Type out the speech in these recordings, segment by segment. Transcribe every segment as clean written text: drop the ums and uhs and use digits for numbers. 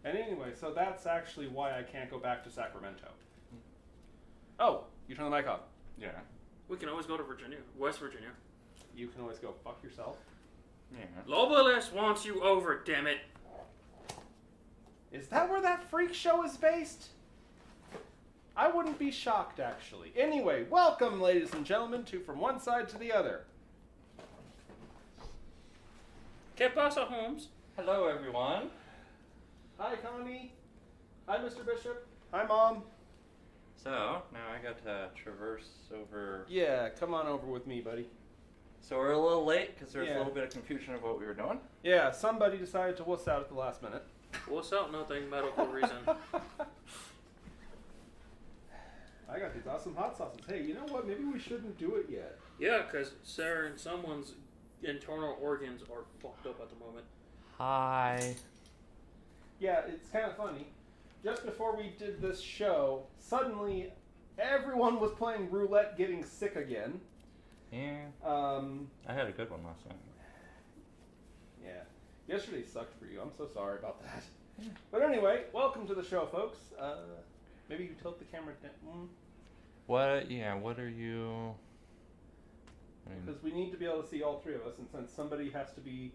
And anyway, so that's actually why I can't go back to Sacramento. Oh, you turn the mic off. Yeah. We can always go to Virginia, West Virginia. You can always go fuck yourself. Yeah. Lobalist wants you over, damn it. Is that where that freak show is based? I wouldn't be shocked, actually. Anyway, welcome, ladies and gentlemen, to From One Side to the Other. Que pasa, Holmes? Hello, everyone. Hi, Connie. Hi, Mr. Bishop. Hi, Mom. So, now I got to traverse over... Yeah, come on over with me, buddy. So we're a little late because there's Yeah. a little bit of confusion of what we were doing. Yeah, somebody decided to wuss out at the last minute. What's out? Nothing. Medical reason. I got these awesome hot sauces. Hey, you know what? Maybe we shouldn't do it yet. Yeah, because Sarah and someone's internal organs are fucked up at the moment. Hi. Yeah, it's kind of funny. Just before we did this show, suddenly everyone was playing roulette getting sick again. Yeah. I had a good one last night. Yeah. Yesterday sucked for you. I'm so sorry about that. Yeah. But anyway, welcome to the show, folks. Maybe you tilt the camera down. What? Yeah, what are you... Because we need to be able to see all three of us, and since somebody has to be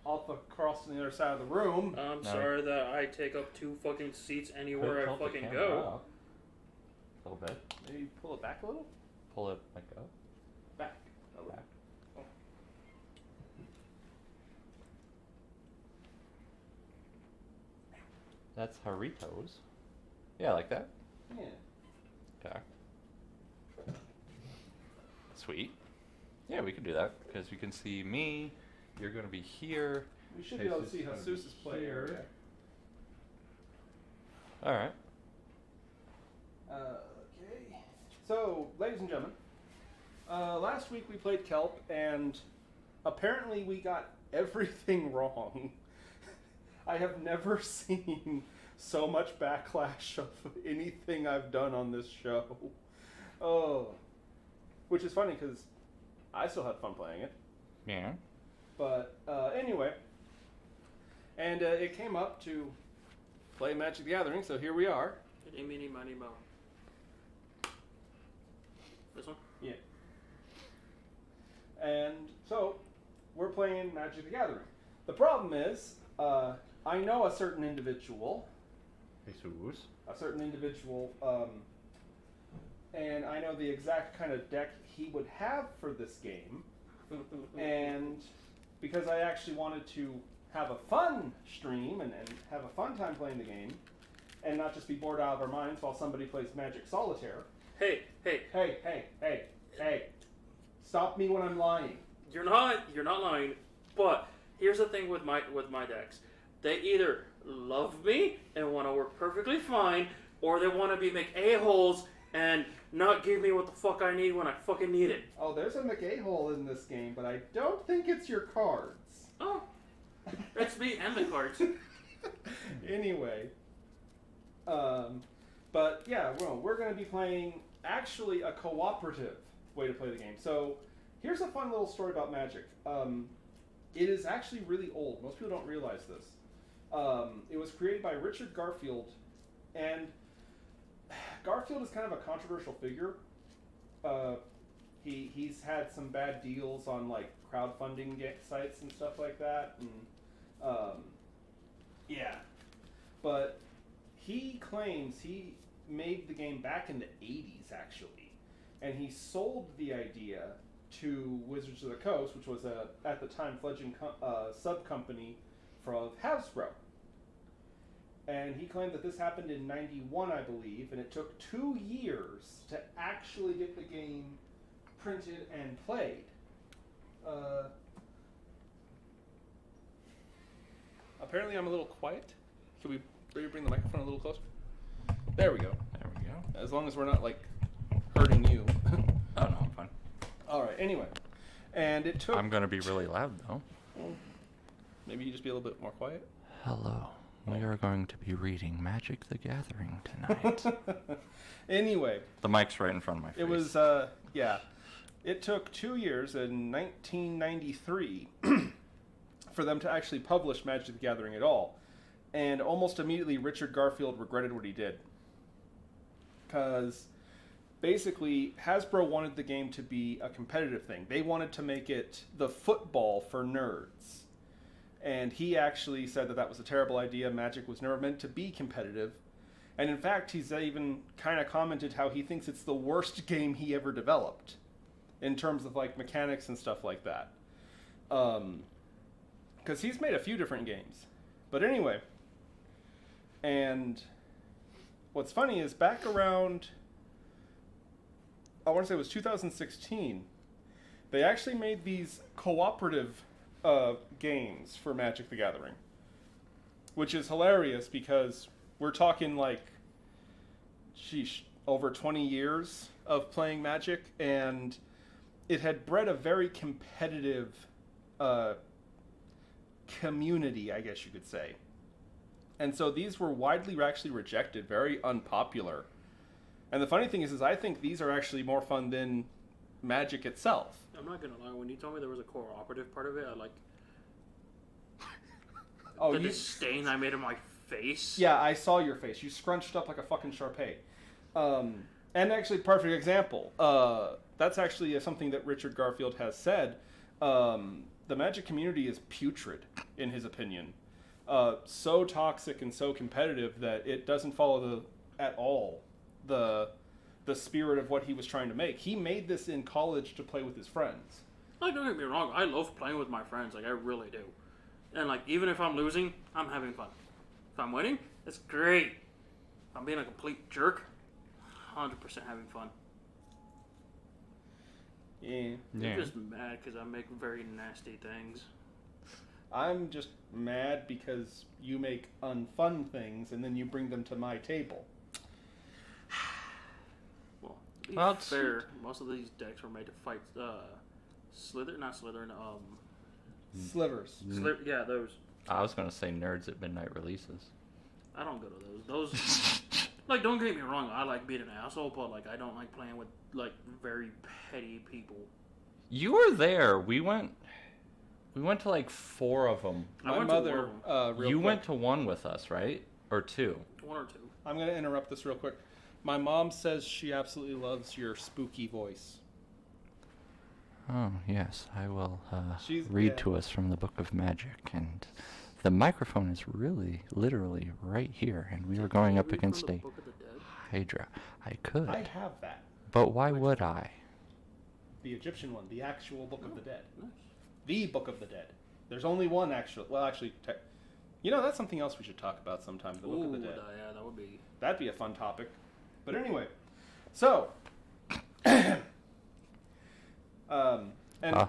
off across on the other side of the room... I'm sorry that I take up 2 fucking seats anywhere I fucking go. A little bit. Maybe pull it back a little? Pull it like up. Back. A little. Back. Oh. That's Haritos. Yeah, like that? Yeah. Okay. Sweet. Yeah, we can do that, because you can see me, you're going to be here. We should be able to see Jesus' play area. Alright. Okay. So, ladies and gentlemen, last week we played Kelp, and apparently we got everything wrong. I have never seen so much backlash of anything I've done on this show. Oh. Which is funny, because I still had fun playing it. Yeah. But anyway, and it came up to play Magic the Gathering, so here we are. Itty, meeny, miny, mo. This one? Yeah. And so, we're playing Magic the Gathering. The problem is, I know a certain individual. Jesus. A certain individual, and I know the exact kind of deck he would have for this game. And because I actually wanted to have a fun stream and have a fun time playing the game, and not just be bored out of our minds while somebody plays Magic Solitaire. Hey. Hey. Stop me when I'm lying. You're not lying, but here's the thing with my decks. They either love me and want to work perfectly fine, or they want to make a-holes and not give me what the fuck I need when I fucking need it. Oh, there's a McA-hole in this game, but I don't think it's your cards. Oh, it's me and the cards. Anyway, but yeah, well, we're going to be playing actually a cooperative way to play the game. So here's a fun little story about Magic. It is actually really old. Most people don't realize this. It was created by Richard Garfield, and Garfield is kind of a controversial figure. He's had some bad deals on like crowdfunding sites and stuff like that, and yeah. But he claims he made the game back in the 80s actually, and he sold the idea to Wizards of the Coast, which was at the time fledgling sub-company from Hasbro. And he claimed that this happened in 91, I believe, and it took 2 years to actually get the game printed and played. Apparently I'm a little quiet. Can we maybe bring the microphone a little closer? There we go. There we go. As long as we're not, like, hurting you. Oh, no, I'm fine. All right, anyway. And it took... I'm going to be really loud, though. Maybe you just be a little bit more quiet? Hello. We are going to be reading Magic the Gathering tonight. Anyway. The mic's right in front of my face. It was, yeah. It took 2 years in 1993 for them to actually publish Magic the Gathering at all. and almost immediately Richard Garfield regretted what he did. Because basically Hasbro wanted the game to be a competitive thing. They wanted to make it the football for nerds. And he actually said that was a terrible idea. Magic was never meant to be competitive. And in fact, he's even kind of commented how he thinks it's the worst game he ever developed in terms of like mechanics and stuff like that. Because he's made a few different games. But anyway, and what's funny is back around, I want to say it was 2016, they actually made these cooperative games for Magic the Gathering. Which is hilarious because we're talking like, over 20 years of playing Magic, and it had bred a very competitive community, I guess you could say. And so these were widely actually rejected, very unpopular. And the funny thing is I think these are actually more fun than Magic itself. I'm not gonna lie, when you told me there was a cooperative part of it, I like the disdain I made of my face. Yeah, I saw your face. You scrunched up like a fucking Shar-Pei. And actually, perfect example. That's actually something that Richard Garfield has said. The Magic community is putrid, in his opinion. So toxic and so competitive that it doesn't follow at all the spirit of what he was trying to make. He made this in college to play with his friends. Like, don't get me wrong, I love playing with my friends. Like, I really do. And like, even if I'm losing, I'm having fun. If I'm winning, it's great. If I'm being a complete jerk, 100% having fun. Yeah. I'm just mad because I make very nasty things. I'm just mad because you make unfun things and then you bring them to my table. Well, to be fair, most of these decks were made to fight Slither, not Slytherin, Slivers. Yeah, those. I was going to say nerds at midnight releases. I don't go to those. Those, like, don't get me wrong, I like being an asshole, but like, I don't like playing with like very petty people. You were there. We went to like 4 of them. My mother, you went to one with us, right? Or 2? 1 or 2. I'm going to interrupt this real quick. My mom says she absolutely loves your spooky voice. Oh, yes. I will read to us from the Book of Magic. And the microphone is really, literally right here. And we are going up against a Hydra. I could. I have that. But why would I? The Egyptian one. The actual Book of the Dead. Nice. The Book of the Dead. There's only one actual. Well, actually, that's something else we should talk about sometime. The Book of the Dead. Yeah, that would be. That'd be a fun topic. But anyway, so,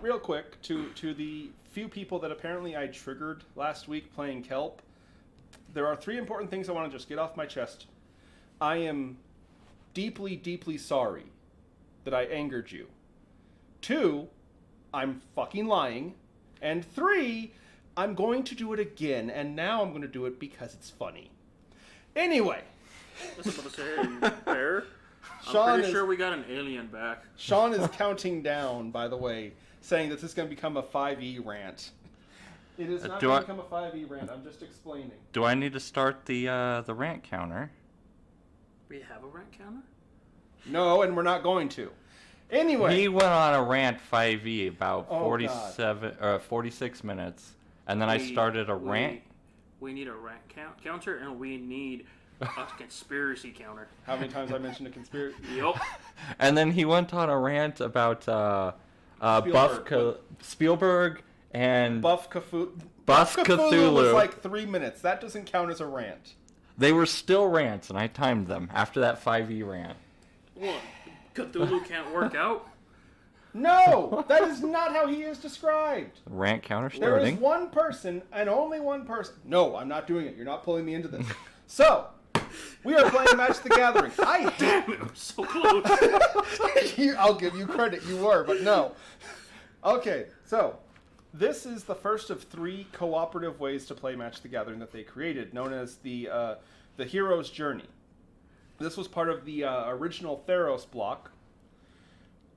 real quick, to the few people that apparently I triggered last week playing Kelp, there are 3 important things I want to just get off my chest. I am deeply, deeply sorry that I angered you. 2, I'm fucking lying. And 3, I'm going to do it again, and now I'm going to do it because it's funny. Anyway. I was about to say, fair. Sean I'm pretty sure we got an alien back. Sean is counting down, by the way, saying that this is going to become a 5e rant. It is not going to become a 5e rant. I'm just explaining. Do I need to start the rant counter? We have a rant counter? No, and we're not going to. Anyway. He went on a rant 5e about 46 minutes, and then I started a rant. We need a rant counter, and we need a conspiracy counter. How many times I mentioned a conspiracy? Yep. And then he went on a rant about Spielberg and Buff Cthulhu. Buff Cthulhu was like 3 minutes. That doesn't count as a rant. They were still rants, and I timed them after that 5e rant. What? Cthulhu can't work out? No! That is not how he is described. Rant counter starting. There is one person, and only one person. No, I'm not doing it. You're not pulling me into this. So, we are playing Magic the Gathering. I hate it. I'm so close. I'll give you credit. You were, but no. Okay, so this is the first of 3 cooperative ways to play Magic the Gathering that they created, known as the Hero's Journey. This was part of the original Theros block,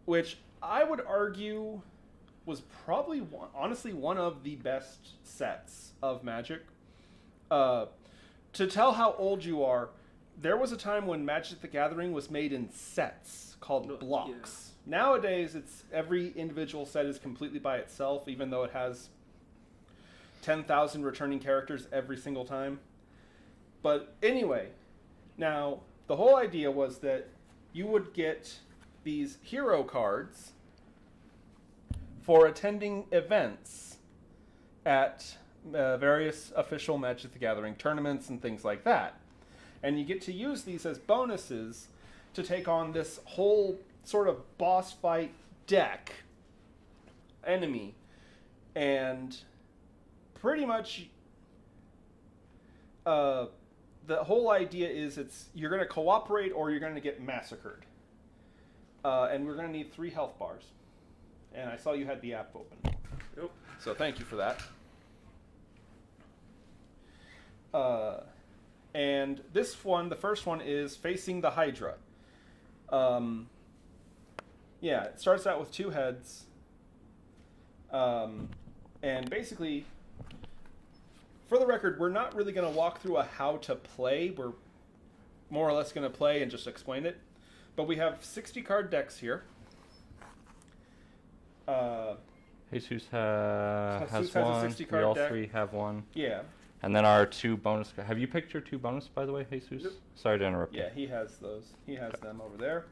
which I would argue was probably honestly one of the best sets of Magic. to tell how old you are, there was a time when Magic the Gathering was made in sets called blocks. Yeah. Nowadays, it's every individual set is completely by itself, even though it has 10,000 returning characters every single time. But anyway, now the whole idea was that you would get these hero cards for attending events at various official Magic the Gathering tournaments and things like that. And you get to use these as bonuses to take on this whole sort of boss fight deck enemy. And pretty much the whole idea is you're going to cooperate or you're going to get massacred. And we're going to need 3 health bars. And I saw you had the app open. Yep. So thank you for that. And this one, the first one, is facing the Hydra. Yeah, it starts out with 2 heads. And basically, for the record, we're not really going to walk through a how to play. We're more or less going to play and just explain it. But we have 60 card decks here. Jesus has one. A 60 card we all deck. 3 have one. Yeah. And then our 2 bonus. Have you picked your 2 bonus, by the way, Jesus? Yep. Sorry to interrupt. Yeah, he has those. He has them over there.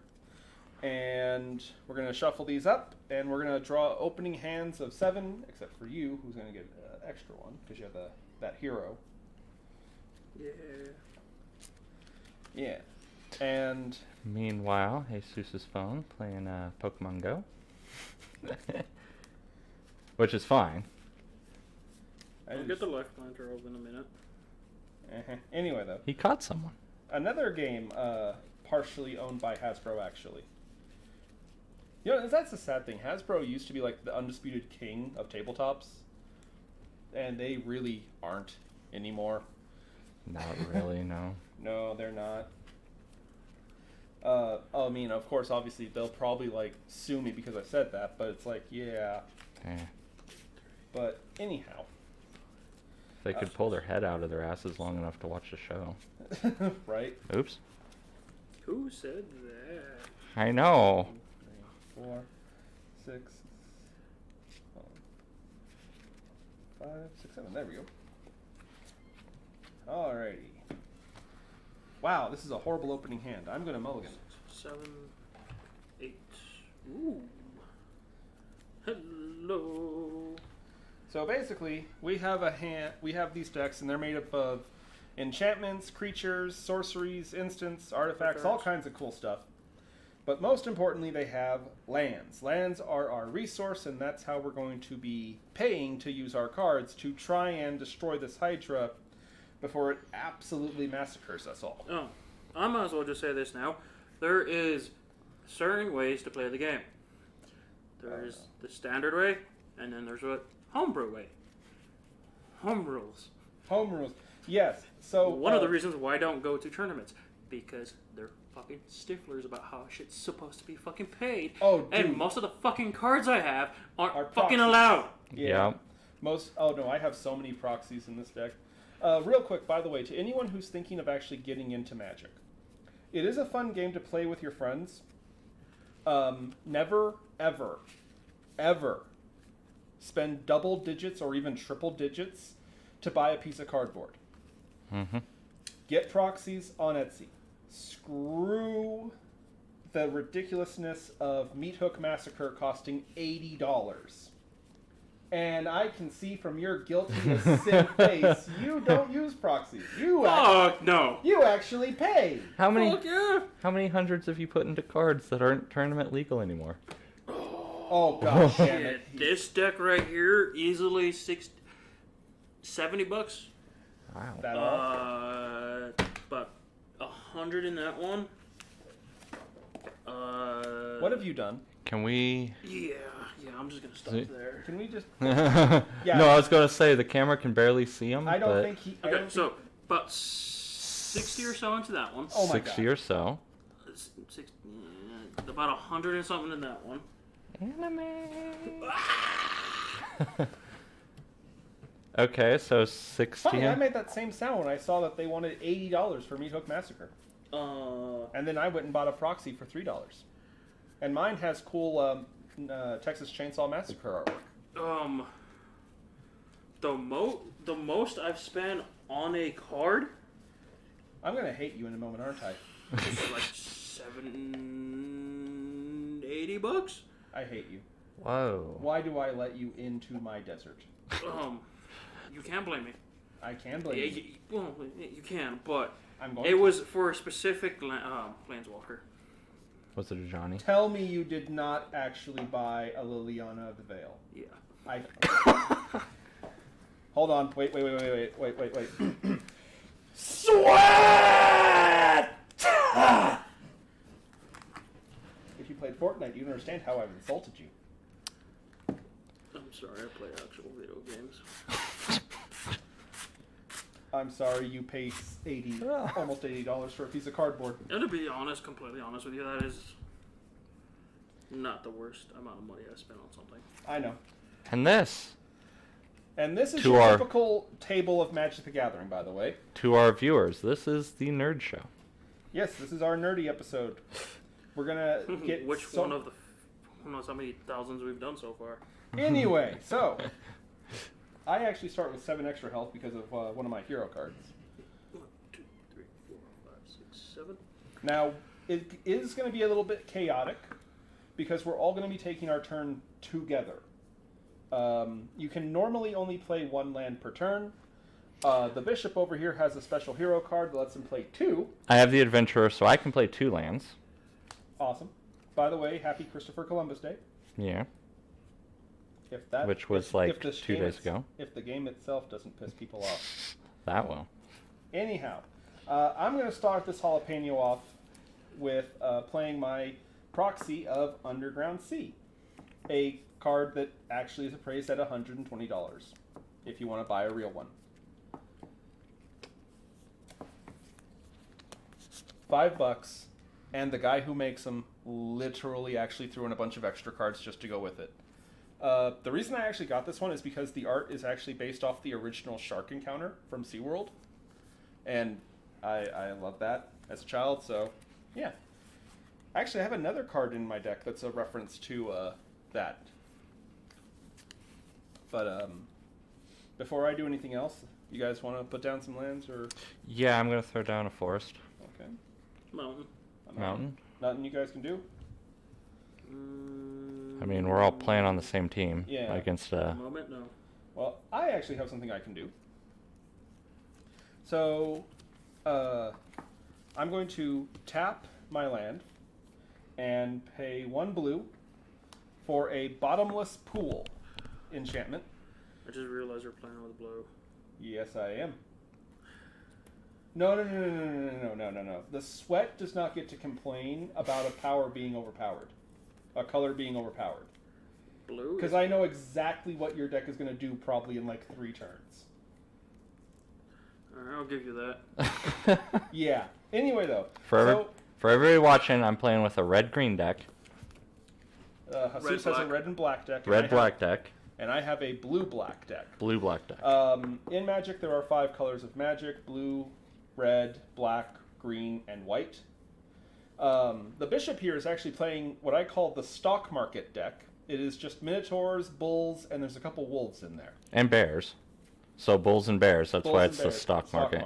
And we're going to shuffle these up, and we're going to draw opening hands of 7, except for you, who's going to get an extra one, because you have that hero. Yeah. Yeah. And meanwhile, Jesus' phone playing Pokemon Go. Which is fine. I'll get the life planter over in a minute. Anyway, though. He caught someone. Another game partially owned by Hasbro, actually. You know, that's the sad thing. Hasbro used to be like the undisputed king of tabletops. And they really aren't anymore. Not really, no. No, they're not. I mean, of course, obviously, they'll probably, like, sue me because I said that, but it's like, yeah. But anyhow. They could pull their head out of their asses long enough to watch the show. Right? Oops. Who said that? I know. 3, 4, 6, 5, 6, 7. There we go. Alrighty. Wow, this is a horrible opening hand. I'm going to mulligan. 7, 8. Ooh. Hello. So basically, we have these decks, and they're made up of enchantments, creatures, sorceries, instants, artifacts, all kinds of cool stuff. But most importantly, they have lands. Lands are our resource, and that's how we're going to be paying to use our cards to try and destroy this Hydra before it absolutely massacres us all. Oh, I might as well just say this now. There is certain ways to play the game. There's the standard way, and then there's what homebrew way. Home rules. Home rules. Yes. So one of the reasons why I don't go to tournaments, because they're fucking stiflers about how shit's supposed to be fucking paid. Oh, dude. And most of the fucking cards I have aren't fucking proxies. allowed. Yeah. Oh no, I have so many proxies in this deck. Real quick, by the way, to anyone who's thinking of actually getting into Magic, it is a fun game to play with your friends. Never, ever, ever spend double digits or even triple digits to buy a piece of cardboard. Mm-hmm. Get proxies on Etsy. Screw the ridiculousness of Meat Hook Massacre costing $80. And I can see from your guilty as sin face, you don't use proxies. No. You actually pay. How many? Fuck yeah. How many hundreds have you put into cards that aren't tournament legal anymore? Oh gosh, damn it. This deck right here, easily $70. Wow. That all? About 100 in that one. What have you done? Can we? Yeah, I'm just gonna stop there. Can we just? No, I was gonna say the camera can barely see him. I don't think he. Okay, so about 60 or so into that one. Oh my 60 or so. About 100 and something in that one. Anime. Okay, so 60. Funny, I made that same sound when I saw that they wanted $80 for Meat Hook Massacre. And then I went and bought a proxy for $3. And mine has cool Texas Chainsaw Massacre artwork. The most I've spent on a card. I'm gonna hate you in a moment, aren't I? It's like $80. I hate you. Whoa. Why do I let you into my desert? You can't blame me. I can blame you. Well, you can, but I'm going it to. was for a specific Planeswalker. Was it a Johnny? Tell me you did not actually buy a Liliana of the Veil. Yeah. Hold on. Wait. Sweat! If you played Fortnite, you'd understand how I've insulted you. I'm sorry, I play actual video games. I'm sorry you paid almost $80 for a piece of cardboard. And to be honest, completely honest with you, that is not the worst amount of money I spent on something. I know. And this is your typical table of Magic the Gathering, by the way. To our viewers, this is the Nerd Show. Yes, this is our nerdy episode. We're gonna get one of the who knows how many thousands we've done so far. Anyway, so I actually start with 7 extra health because of one of my hero cards. 1, 2, 3, 4, 5, 6, 7. Now, it is going to be a little bit chaotic because we're all going to be taking our turn together. You can normally only play 1 land per turn. The bishop over here has a special hero card that lets him play 2. I have the adventurer, so I can play 2 lands. Awesome. By the way, happy Christopher Columbus Day. Yeah. Which was 2 days ago. If the game itself doesn't piss people off. That will. Anyhow, I'm going to start this jalapeno off with playing my proxy of Underground Sea. A card that actually is appraised at $120 if you want to buy a real one. $5, and the guy who makes them literally actually threw in a bunch of extra cards just to go with it. The reason I actually got this one is because the art is actually based off the original shark encounter from SeaWorld. And I love that as a child, so yeah. Actually, I have another card in my deck that's a reference to that. But before I do anything else, you guys want to put down some lands? Or? Yeah, I'm going to throw down a forest. Okay. Mountain? Nothing you guys can do? I mean, we're all playing on the same team. Yeah. Against Moment, no. Well, I actually have something I can do. So, I'm going to tap my land and pay 1 blue for a bottomless pool enchantment. I just realized we're playing with blue. Yes, I am. No. The sweat does not get to complain about a power being overpowered. A color being overpowered. Blue? Because I know exactly what your deck is going to do probably in like 3 turns. Alright, I'll give you that. Yeah. Anyway, though. For everybody watching, I'm playing with a red-green deck. Jesus has a red and black deck. Red-black deck. And I have a blue-black deck. Blue-black deck. In Magic, there are 5 colors of Magic. Blue, red, black, green, and white. The bishop here is actually playing what I call the stock market deck. It is just minotaurs, bulls, and there's a couple wolves in there. And bears. So bulls and bears. That's why it's the stock market.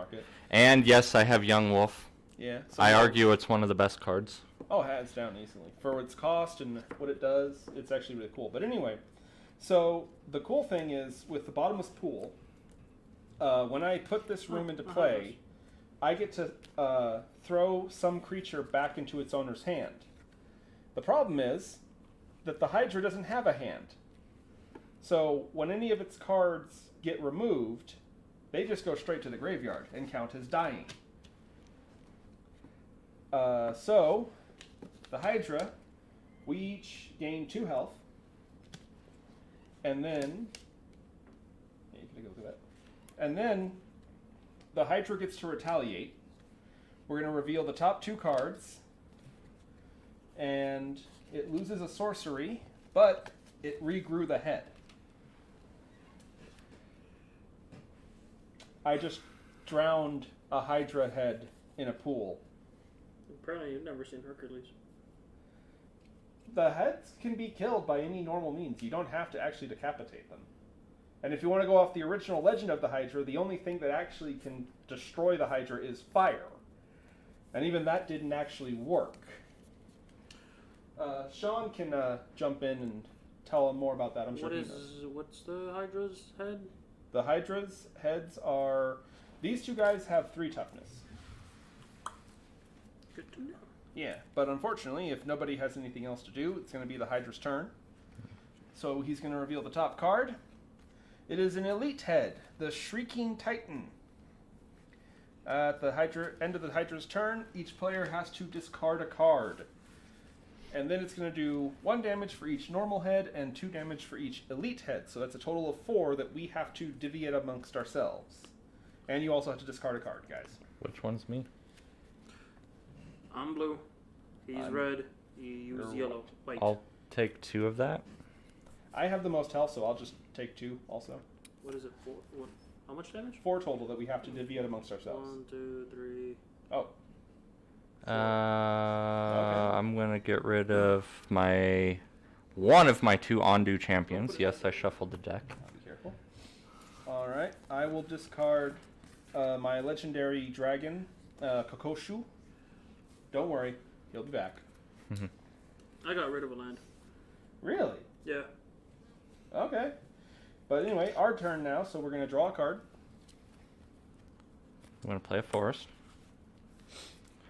And yes, I have Young Wolf. Yeah. I argue it's one of the best cards. Oh, hands down, easily. For its cost and what it does, it's actually really cool. But anyway, so the cool thing is with the bottomless pool, when I put this room into play, I get to throw some creature back into its owner's hand. The problem is that the Hydra doesn't have a hand. So when any of its cards get removed, they just go straight to the graveyard and count as dying. So the Hydra, we each gain 2 health. And then, yeah, you can go through that. And then the Hydra gets to retaliate. We're going to reveal the top 2 cards. And it loses a sorcery, but it regrew the head. I just drowned a Hydra head in a pool. Apparently you've never seen Hercules. The heads can be killed by any normal means. You don't have to actually decapitate them. And if you want to go off the original legend of the Hydra, the only thing that actually can destroy the Hydra is fire. And even that didn't actually work. Sean can jump in and tell him more about that. I'm sure he knows. What's the Hydra's head? The Hydra's heads are... These two guys have 3 toughness. Good to know. Yeah, but unfortunately, if nobody has anything else to do, it's going to be the Hydra's turn. So he's going to reveal the top card. It is an elite head, the Shrieking Titan. At the end of the Hydra's turn, each player has to discard a card. And then it's going to do 1 damage for each normal head and 2 damage for each elite head. So that's a total of 4 that we have to divvy it amongst ourselves. And you also have to discard a card, guys. Which one's me? I'm blue. He's red. You use yellow. White. I'll take 2 of that. I have the most health, so I'll just take 2 also. What is it? 4? What? How much damage? 4 total that we have to divvy it amongst ourselves. 1, 2, 3. Oh. Okay. I'm gonna get rid of one of my 2 Ondu champions. Yes, I shuffled the deck. Be careful. All right, I will discard my legendary dragon, Kokoshu. Don't worry, he'll be back. I got rid of a land. Really? Yeah. Okay. But anyway, our turn now, so we're gonna draw a card. I'm gonna play a forest.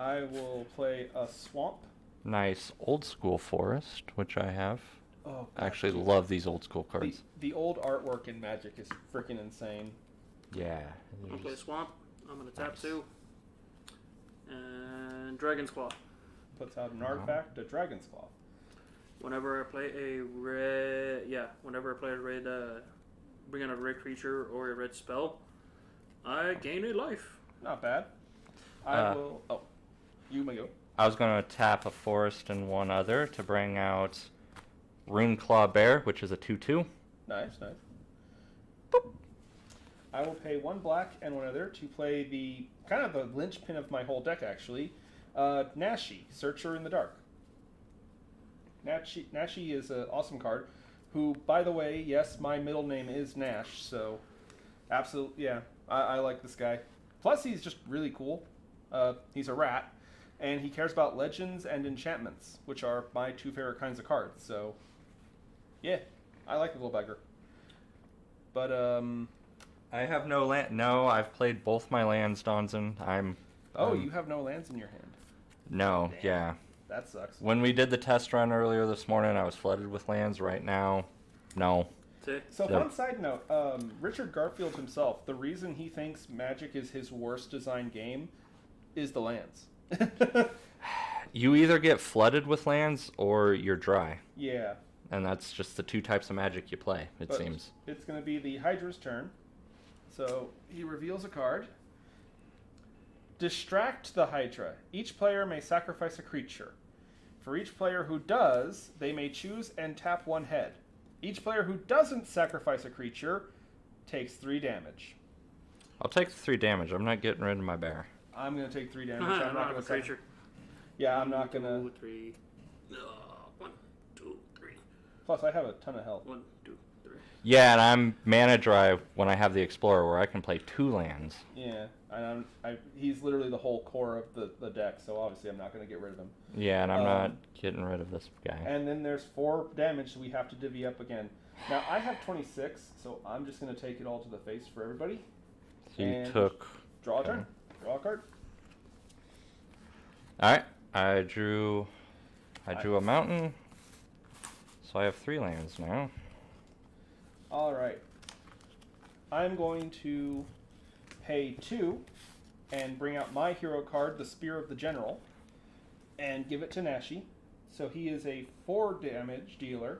I will play a swamp. Nice old school forest, which I have. Oh, I actually love these old school the, cards. the old artwork in Magic is freaking insane. Yeah. I'm gonna play Swamp. I'm gonna tap Nice. 2. And Dragon's Claw. Puts out an artifact, a Dragon's Claw. Whenever I play a red, bring out a red creature or a red spell, I gain a life. Not bad. I will. Oh, you may go. I was gonna tap a forest and 1 other to bring out Runeclaw Bear, which is a 2/2. Nice, nice. Boop. I will pay 1 black and 1 other to play the kind of the linchpin of my whole deck, actually. Nashi, Searcher in the Dark. Nashi is an awesome card. Who, by the way, yes, my middle name is Nash, so absolutely, yeah, I like this guy. Plus, he's just really cool. He's a rat, and he cares about legends and enchantments, which are my 2 favorite kinds of cards. So, yeah, I like the little beggar. But I have no land. No, I've played both my lands, Donzin. you have no lands in your hand. No, Damn. yeah. That sucks. When we did the test run earlier this morning, I was flooded with lands. Right now, no. See? So, fun side note, Richard Garfield himself, the reason he thinks Magic is his worst designed game is the lands. You either get flooded with lands or you're dry. Yeah. And that's just the 2 types of Magic you play, it seems. It's going to be the Hydra's turn. So, he reveals a card. Distract the Hydra. Each player may sacrifice a creature. For each player who does, they may choose and tap 1 head. Each player who doesn't sacrifice a creature takes 3 damage. I'll take the 3 damage. I'm not getting rid of my bear. I'm going to take 3 damage. I'm not a creature. Yeah, I'm not going to... 2, 3. 1, 2, 3. Plus, I have a ton of health. 1, 2, 3. Yeah, and I'm mana dry when I have the Explorer, where I can play 2 lands. Yeah, and he's literally the whole core of the deck, so obviously I'm not going to get rid of him. Yeah, and I'm not getting rid of this guy. And then there's 4 damage, so we have to divvy up again. Now, I have 26, so I'm just going to take it all to the face for everybody. So you And took... Draw a turn. Draw a card. Alright, I drew a mountain, so I have 3 lands now. Alright. I'm going to pay 2 and bring out my hero card, the Spear of the General, and give it to Nashi. So he is a 4 damage dealer.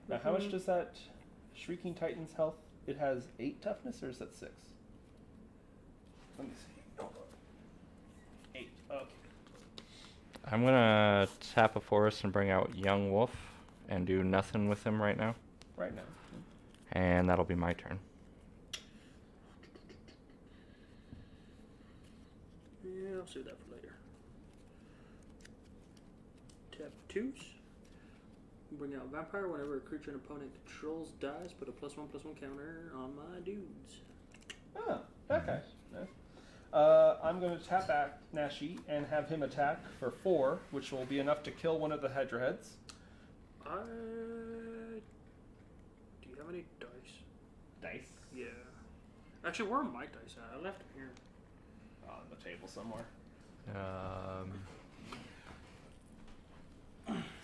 Now, how much does that Shrieking Titan's health? It has 8 toughness, or is that 6? Let me see. 8. Okay. I'm gonna tap a forest and bring out Young Wolf and do nothing with him right now. right now. And that'll be my turn. Yeah, I'll save that for later. Tap 2s. Bring out Vampire. Whenever a creature an opponent controls dies, put a +1/+1 counter on my dudes. Oh, okay. Nice. I'm going to tap back Nashi and have him attack for 4, which will be enough to kill one of the Hydra heads. Do you have any dice? Dice? Yeah. Actually, where are my dice at? I left them here. On the table somewhere.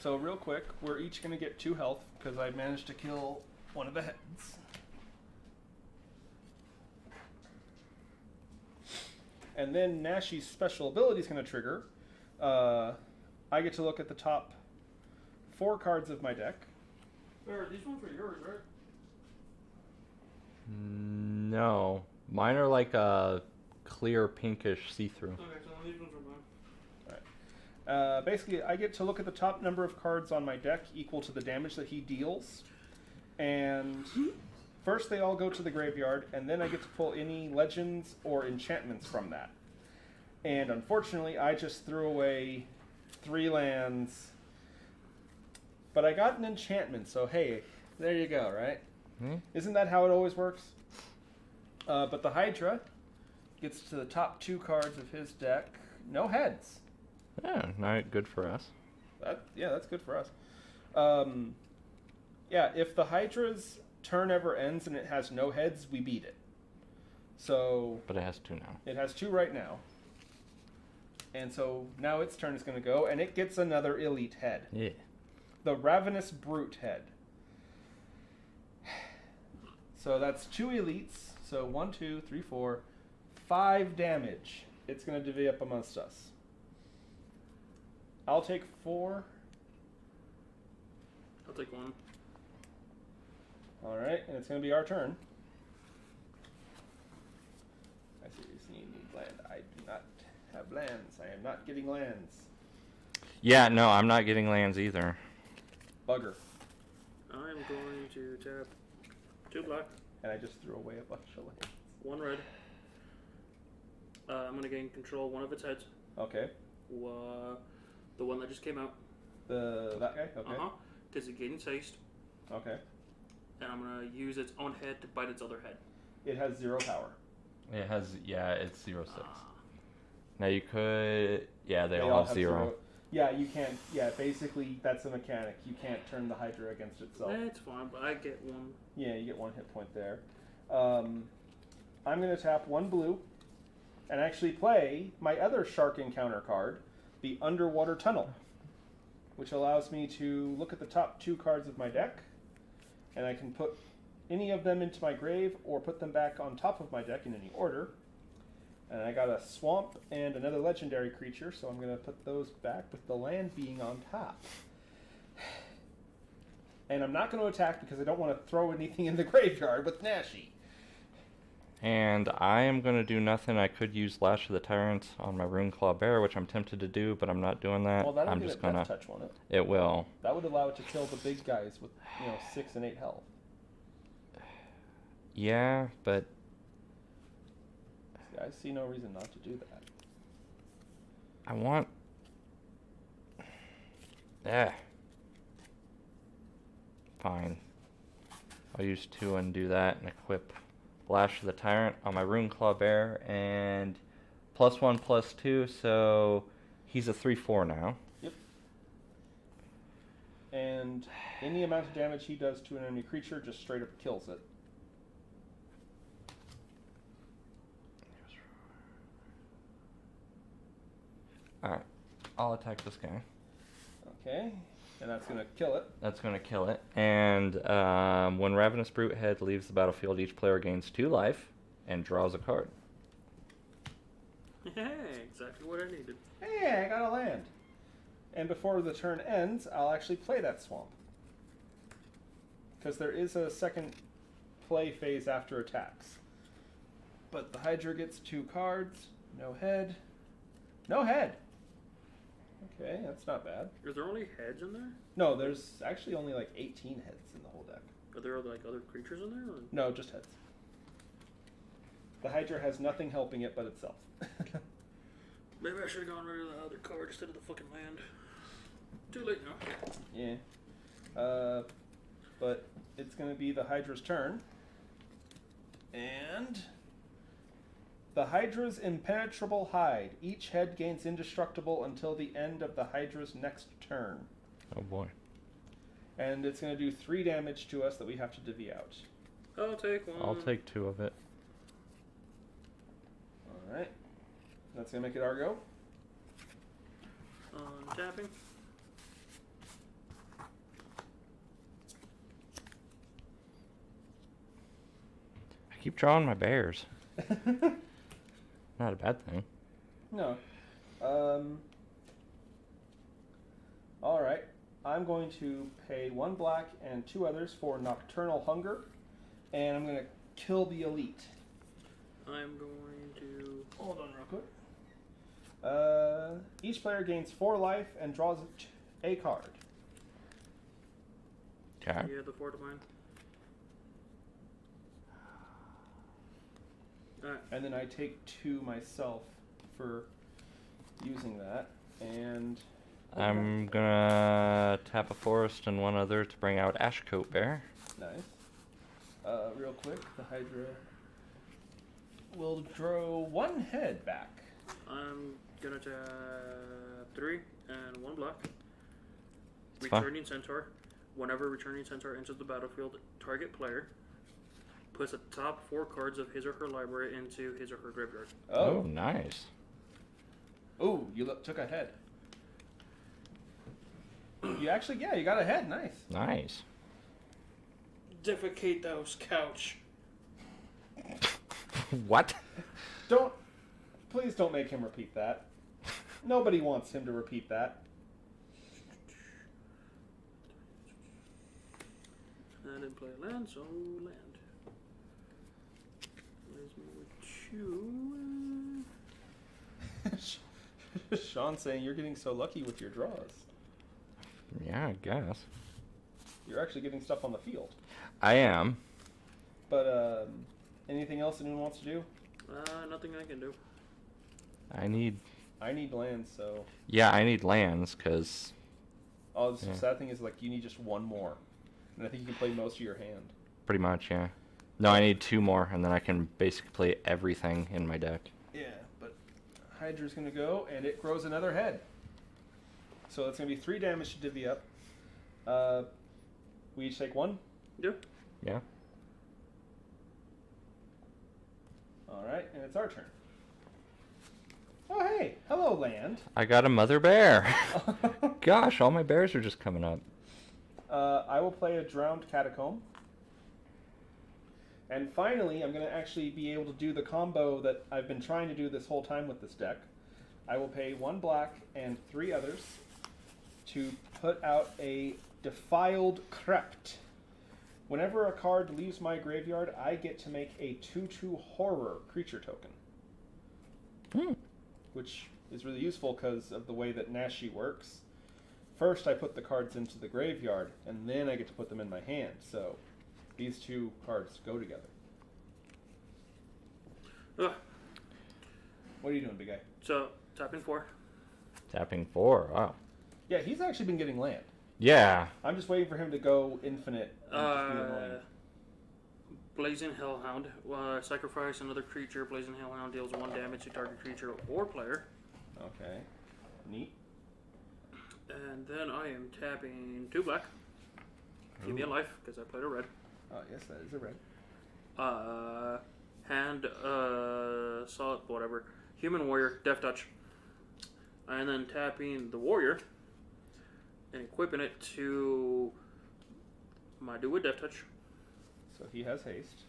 So real quick, we're each going to get 2 health because I managed to kill one of the heads. And then Nashi's special ability is going to trigger. I get to look at the top 4 cards of my deck. These ones are yours, right? No. Mine are like a clear pinkish see-through. Okay, so these ones are mine. Basically, I get to look at the top number of cards on my deck equal to the damage that he deals. And first they all go to the graveyard, and then I get to pull any legends or enchantments from that. And unfortunately, I just threw away 3 lands. But I got an enchantment, so hey, there you go, right? Isn't that how it always works? But the Hydra gets to the top 2 cards of his deck. No heads. Yeah, not good for us. That's good for us. If the Hydra's turn ever ends and it has no heads, we beat it. So. But it has 2 now. It has 2 right now. And so now its turn is going to go, and it gets another elite head. Yeah. The Ravenous Brute head. So that's 2 elites. So 1, 2, 3, 4, 5 damage. It's going to divvy up amongst us. I'll take 4. I'll take 1. Alright, and it's going to be our turn. I seriously need land. I do not have lands. I am not getting lands. Yeah, no, I'm not getting lands either. Bugger. I'm going to tap 2 black. And I just threw away a bunch of lands. 1 red. I'm going to gain control 1 of its heads. Okay. The one that just came out. That guy? Okay. Because it gains haste. Okay. And I'm going to use its own head to bite its other head. It has 0 power. It has, it's 0/6. Now you could, they all have 0. Yeah, you can't, basically that's a mechanic. You can't turn the Hydra against itself. That's fine, but I get 1. Yeah, you get 1 hit point there. I'm going to tap 1 blue and actually play my other Shark Encounter card, the Underwater Tunnel, which allows me to look at the top 2 cards of my deck, and I can put any of them into my grave or put them back on top of my deck in any order. And I got a swamp and another legendary creature, so I'm going to put those back with the land being on top. And I'm not going to attack because I don't want to throw anything in the graveyard with Nashi. And I am going to do nothing. I could use Lash of the Tyrant on my Runeclaw Bear, which I'm tempted to do, but I'm not doing that. Well, that'll I'm get just a going death to... touch on it. It will. That would allow it to kill the big guys with, 6 and 8 health. Yeah, but... I see no reason not to do that. I want... Fine. I'll use 2 and do that and equip Lash of the Tyrant on my Runeclaw Bear, and +1/+2, so he's a 3/4 now. Yep. And any amount of damage he does to an enemy creature just straight up kills it. Alright, I'll attack this guy. Okay, and that's going to kill it. That's going to kill it. And when Ravenous Brute Head leaves the battlefield, each player gains 2 life and draws a card. Hey, exactly what I needed. Hey, I got a land. And before the turn ends, I'll actually play that swamp. Because there is a second play phase after attacks. But the Hydra gets 2 cards, no head. No head! Okay, that's not bad. Is there only heads in there? No, there's actually only like 18 heads in the whole deck. Are there like other creatures in there? Or? No, just heads. The Hydra has nothing helping it but itself. Maybe I should have gone rid of the other card instead of the fucking land. Too late now. Yeah. But it's going to be the Hydra's turn. And the Hydra's impenetrable hide. Each head gains indestructible until the end of the Hydra's next turn. Oh boy. And it's going to do 3 damage to us that we have to divvy out. I'll take one. I'll take 2 of it. Alright. That's going to make it our go. Tapping. I keep drawing my bears. Not a bad thing. No. Alright. I'm going to pay 1 black and 2 others for Nocturnal Hunger. And I'm going to kill the elite. I'm going to... Hold on real quick. Each player gains 4 life and draws a card. Okay. Yeah, the 4 to mine. Alright. And then I take 2 myself for using that. And I'm gonna tap a forest and 1 other to bring out Ashcoat Bear. nice. Real quick, the Hydra will draw 1 head back. I'm gonna tap 3 and 1 black. It's Returning Centaur. Whenever Returning Centaur enters the battlefield, target player puts the top 4 cards of his or her library into his or her graveyard. Oh, nice. Oh, you took a head. You actually, yeah, you got a head. Nice. Nice. Defecate those couch. What? Please don't make him repeat that. Nobody wants him to repeat that. I didn't play a land, so land. Where's my two? Sean's saying you're getting so lucky with your draws. Yeah, I guess. You're actually getting stuff on the field. I am. But, anything else anyone wants to do? Nothing I can do. I need lands, so... Yeah, I need lands, because... Oh, the sad thing is, like, you need just 1 more. And I think you can play most of your hand. Pretty much, yeah. No, I need 2 more, and then I can basically play everything in my deck. Yeah, but Hydra's going to go, and it grows another head. So it's going to be 3 damage to divvy up. We each take 1? Yeah. Yeah. Alright, and it's our turn. Oh, hey! Hello, land. I got a mother bear. Gosh, all my bears are just coming up. I will play a Drowned Catacomb. And finally, I'm going to actually be able to do the combo that I've been trying to do this whole time with this deck. I will pay 1 black and 3 others to put out a Defiled Crypt. Whenever a card leaves my graveyard, I get to make a 2/2 horror creature token. Which is really useful because of the way that Nashi works. First, I put the cards into the graveyard, and then I get to put them in my hand. So, these 2 cards go together. Ugh. What are you doing, big guy? So, tapping 4. Tapping 4, wow. Yeah, he's actually been getting land. Yeah. I'm just waiting for him to go infinite and just be annoying. Blazing Hellhound. Sacrifice another creature. Blazing Hellhound deals 1 damage to target creature or player. Okay. Neat. And then I am tapping 2 black. Give me a life, because I played a red. Oh, yes, that is a red. Hand, solid, whatever. Human Warrior, Death Touch. And then tapping the Warrior and equipping it to my dude with Death Touch. So he has haste.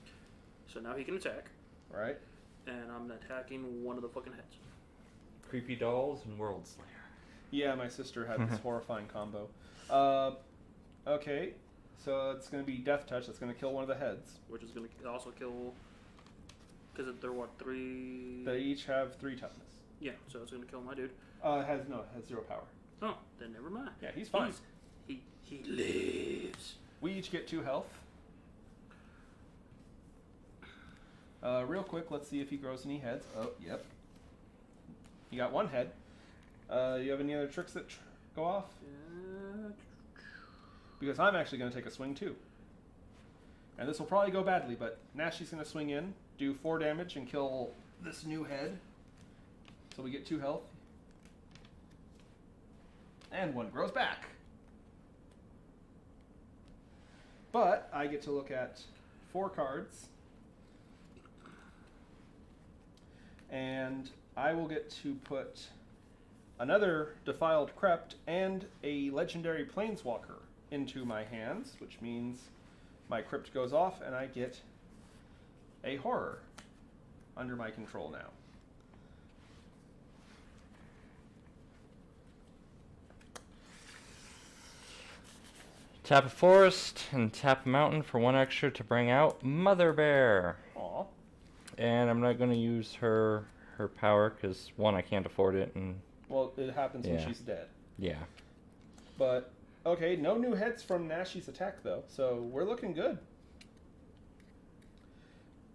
So now he can attack. Right. And I'm attacking 1 of the fucking heads. Creepy Dolls and World Slayer. Yeah, my sister had this horrifying combo. Okay, so it's going to be Death Touch. That's going to kill 1 of the heads. Which is going to also kill... Because they're what, 3... They each have 3 toughness. Yeah, so it's going to kill my dude. It has 0 power. Oh, then never mind. Yeah, he's fine. He lives. We each get 2 health. Real quick, let's see if he grows any heads. Oh, yep. You got one head. You have any other tricks that go off? Because I'm actually going to take a swing too. And this will probably go badly, but Nashy's going to swing in, do 4 damage, and kill this new head. So we get 2 health. And 1 grows back. But I get to look at 4 cards. And I will get to put another Defiled Crypt and a Legendary Planeswalker into my hands, which means my Crypt goes off and I get a Horror under my control now. Tap a forest and tap a mountain for 1 extra to bring out Mother Bear. Aw. And I'm not going to use her power because, 1, I can't afford it, and... Well, it happens when she's dead. Yeah. But, okay, no new heads from Nashy's attack, though, so we're looking good.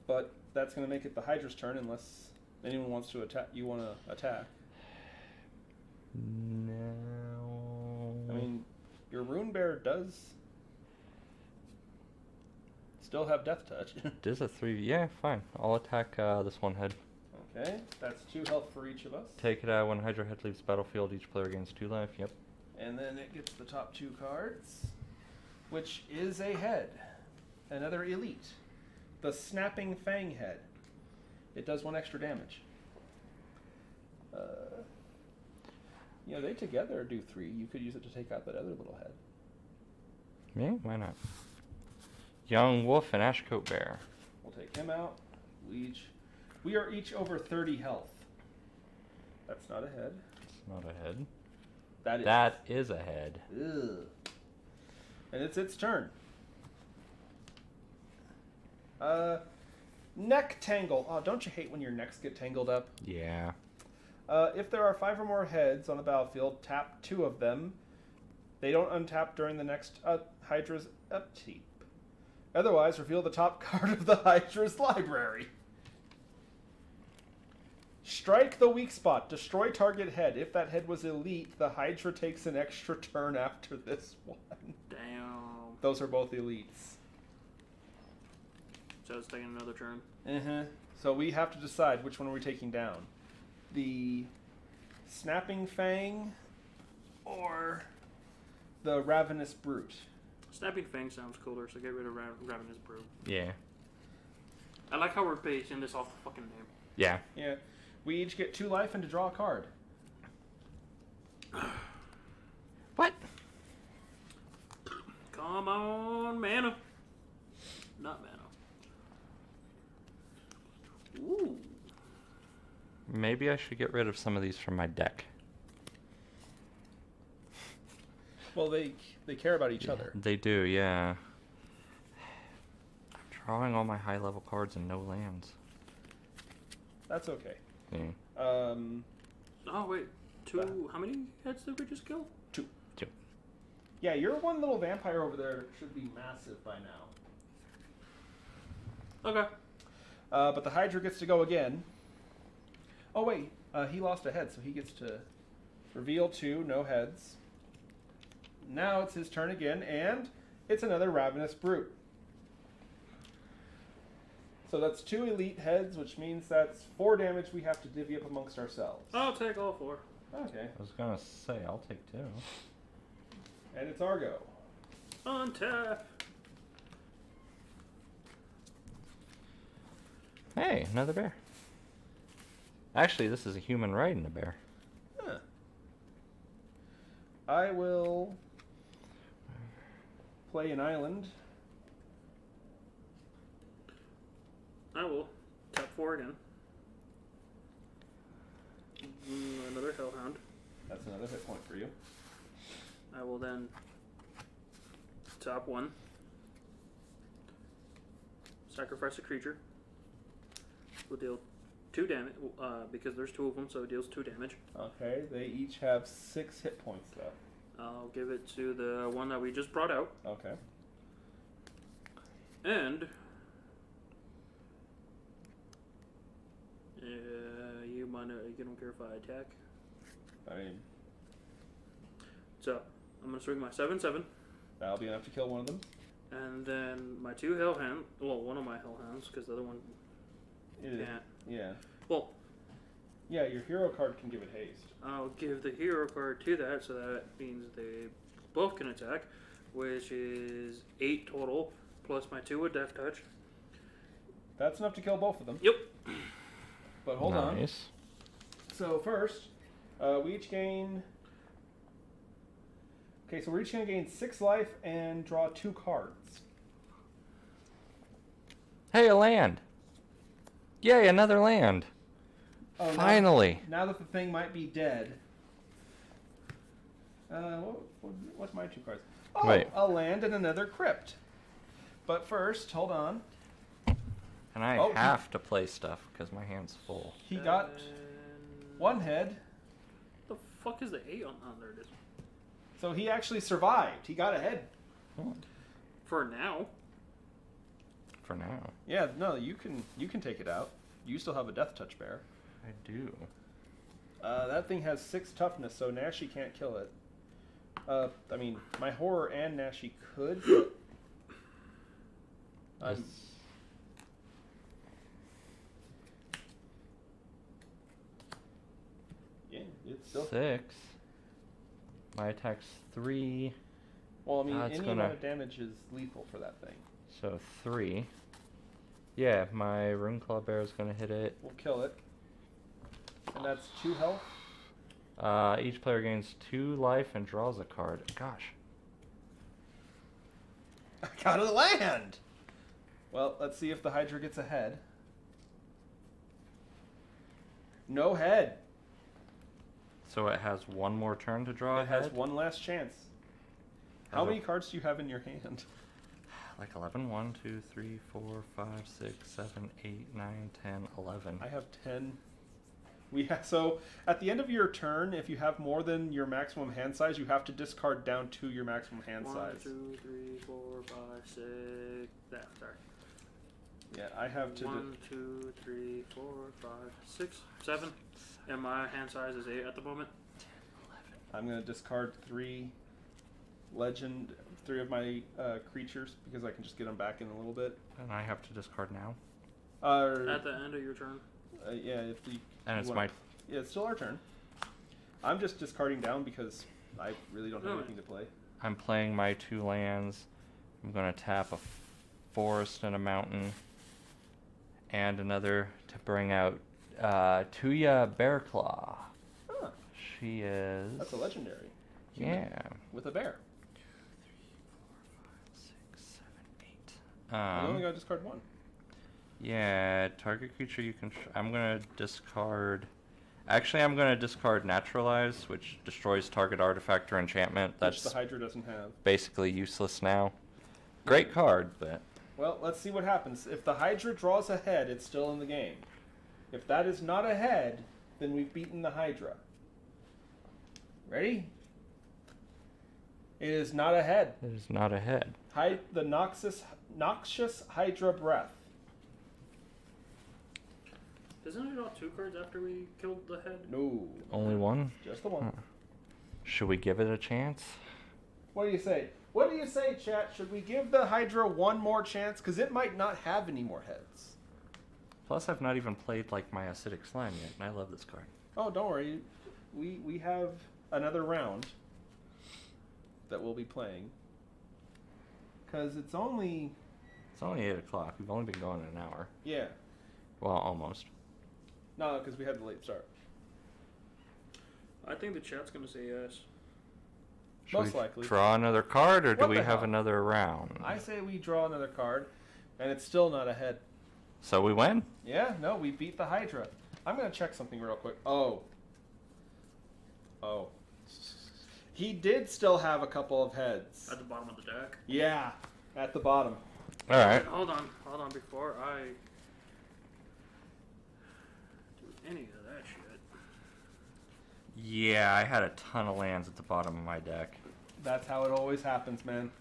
But that's going to make it the Hydra's turn unless anyone wants to attack. You want to attack. No. I mean, your Rune Bear does still have Death Touch. Does a 3... Yeah, fine. I'll attack this 1 head. Okay, that's 2 health for each of us. Take it out when Hydra head leaves battlefield. Each player gains 2 life. Yep. And then it gets the top 2 cards, which is a head. Another elite. The Snapping Fang head. It does 1 extra damage. You know, they together do 3. You could use it to take out that other little head. Yeah, why not? Young Wolf and Ashcoat Bear. We'll take him out. We are each over 30 health. That's not a head. It's not a head. That is a head. Ugh. And it's its turn. Neck tangle. Oh, don't you hate when your necks get tangled up? Yeah. If there are 5 or more heads on the battlefield, tap 2 of them. They don't untap during the next Hydra's upkeep. Otherwise, reveal the top card of the Hydra's library. Strike the weak spot. Destroy target head. If that head was elite, the Hydra takes an extra turn after this one. Damn. Those are both elites. So it's taking another turn. So we have to decide which one are we taking down. The Snapping Fang or the Ravenous Brute. Snapping Fang sounds cooler, so get rid of Ravenous Brute. Yeah. I like how we're basing this off the fucking name. Yeah. Yeah. We each get 2 life and to draw a card. What? Come on, mana. Not mana. Ooh. Maybe I should get rid of some of these from my deck. Well, they care about each other. They do, yeah. I'm drawing all my high-level cards and no lands. That's okay. Yeah. Oh, wait. 2... How many heads did we just kill? 2. 2. Yeah, your one little vampire over there should be massive by now. Okay. But the Hydra gets to go again. Oh, wait. He lost a head, so he gets to reveal 2, no heads. Now it's his turn again, and it's another Ravenous Brute. So that's 2 elite heads, which means that's 4 damage we have to divvy up amongst ourselves. I'll take all 4. Okay. I was gonna say, I'll take 2. And it's our go. Untap. Hey, another bear. Actually, this is a human riding a bear. Huh. I will play an island. I will tap 4 again. Another Hellhound. That's another hit point for you. I will then tap 1. Sacrifice a creature. Will deal 2 damage, because there's 2 of them, so it deals 2 damage. Okay, they each have 6 hit points left. I'll give it to the one that we just brought out. Okay. And You don't care if I attack. I mean, so I'm gonna swing my 7/7. that'll be enough to kill one of them. And then my 2 hell hand. Well, one of my hell hands, because the other one can't. Yeah. Well, yeah, your hero card can give it haste. I'll give the hero card to that, so that means they both can attack, which is 8 total, plus my 2 with Death Touch. That's enough to kill both of them. Yep. But hold on. Nice. So first, we each gain... Okay, so we're each going to gain 6 life and draw 2 cards. Hey, a land. Yay, another land. Oh, Finally. Now that the thing might be dead. What's my 2 cards? Oh, Wait. A land and another crypt. But first, hold on. And I have to play stuff because my hand's full. He got 1 head. What the fuck is the 8 on? Oh, there it is. So he actually survived. He got a head. For now. For now. Yeah, no, you can take it out. You still have a Death Touch bear. I do. That thing has 6 toughness, so Nashi can't kill it. I mean, my horror and Nashi could, but yeah, it's still 6. My attack's 3. Well, I mean, any amount of damage is lethal for that thing. So 3. Yeah, my Rune Claw Bear is going to hit it. We'll kill it. And that's 2 health. Each player gains 2 life and draws a card. Gosh. I got a land! Well, let's see if the Hydra gets a head. No head. So it has 1 more turn to draw a It head? has 1 last chance. How many cards do you have in your hand? Like 11. 1, 2, 3, 4, 5, 6, 7, 8, 9, 10, 11. I have 10. So at the end of your turn, if you have more than your maximum hand size, you have to discard down to your maximum hand size. 1, 2, 3, 4, 5, 6. That, sorry. Yeah, I have to. 1, 2, 3, 4, 5, 6, 7. And my hand size is 8 at the moment. 10, 11. I'm going to discard 3 of my creatures because I can just get them back in a little bit. And I have to discard now? At the end of your turn. Yeah, if you. And it's my... Yeah, it's still our turn. I'm just discarding down because I really don't have anything to play. I'm playing my 2 lands. I'm going to tap a forest and a mountain. And another to bring out Tuya Bearclaw. Huh. She is... That's a legendary. Yeah. With a bear. 2, 3, 4, 5, 6, 7, 8. I only got to discard 1. Yeah, target creature you can... I'm going to discard... Actually, I'm going to discard Naturalize, which destroys target artifact or enchantment. That's which the Hydra doesn't have. Basically useless now. Great card, but... Well, let's see what happens. If the Hydra draws a head, it's still in the game. If that is not a head, then we've beaten the Hydra. Ready? It is not a head. It is not a head. The Noxious Hydra Breath. Doesn't it draw 2 cards after we killed the head? No. Only 1? Just the 1. Huh. Should we give it a chance? What do you say? What do you say, chat? Should we give the Hydra 1 more chance? Because it might not have any more heads. Plus, I've not even played like my Acidic Slime yet, and I love this card. Oh, don't worry. We have another round that we'll be playing. Because it's only... It's only 8 o'clock. We've only been going an hour. Yeah. Well, almost. No, because we had the late start. I think the chat's going to say yes. Should Most we likely. Draw another card, or do What we the have hell? another round? I say we draw another card, and it's still not a head. So we win? Yeah, no, we beat the Hydra. I'm going to check something real quick. Oh. He did still have a couple of heads. At the bottom of the deck. Yeah, at the bottom. Alright. Hold on before I do any of that shit. Yeah, I had a ton of lands at the bottom of my deck. That's how it always happens, man.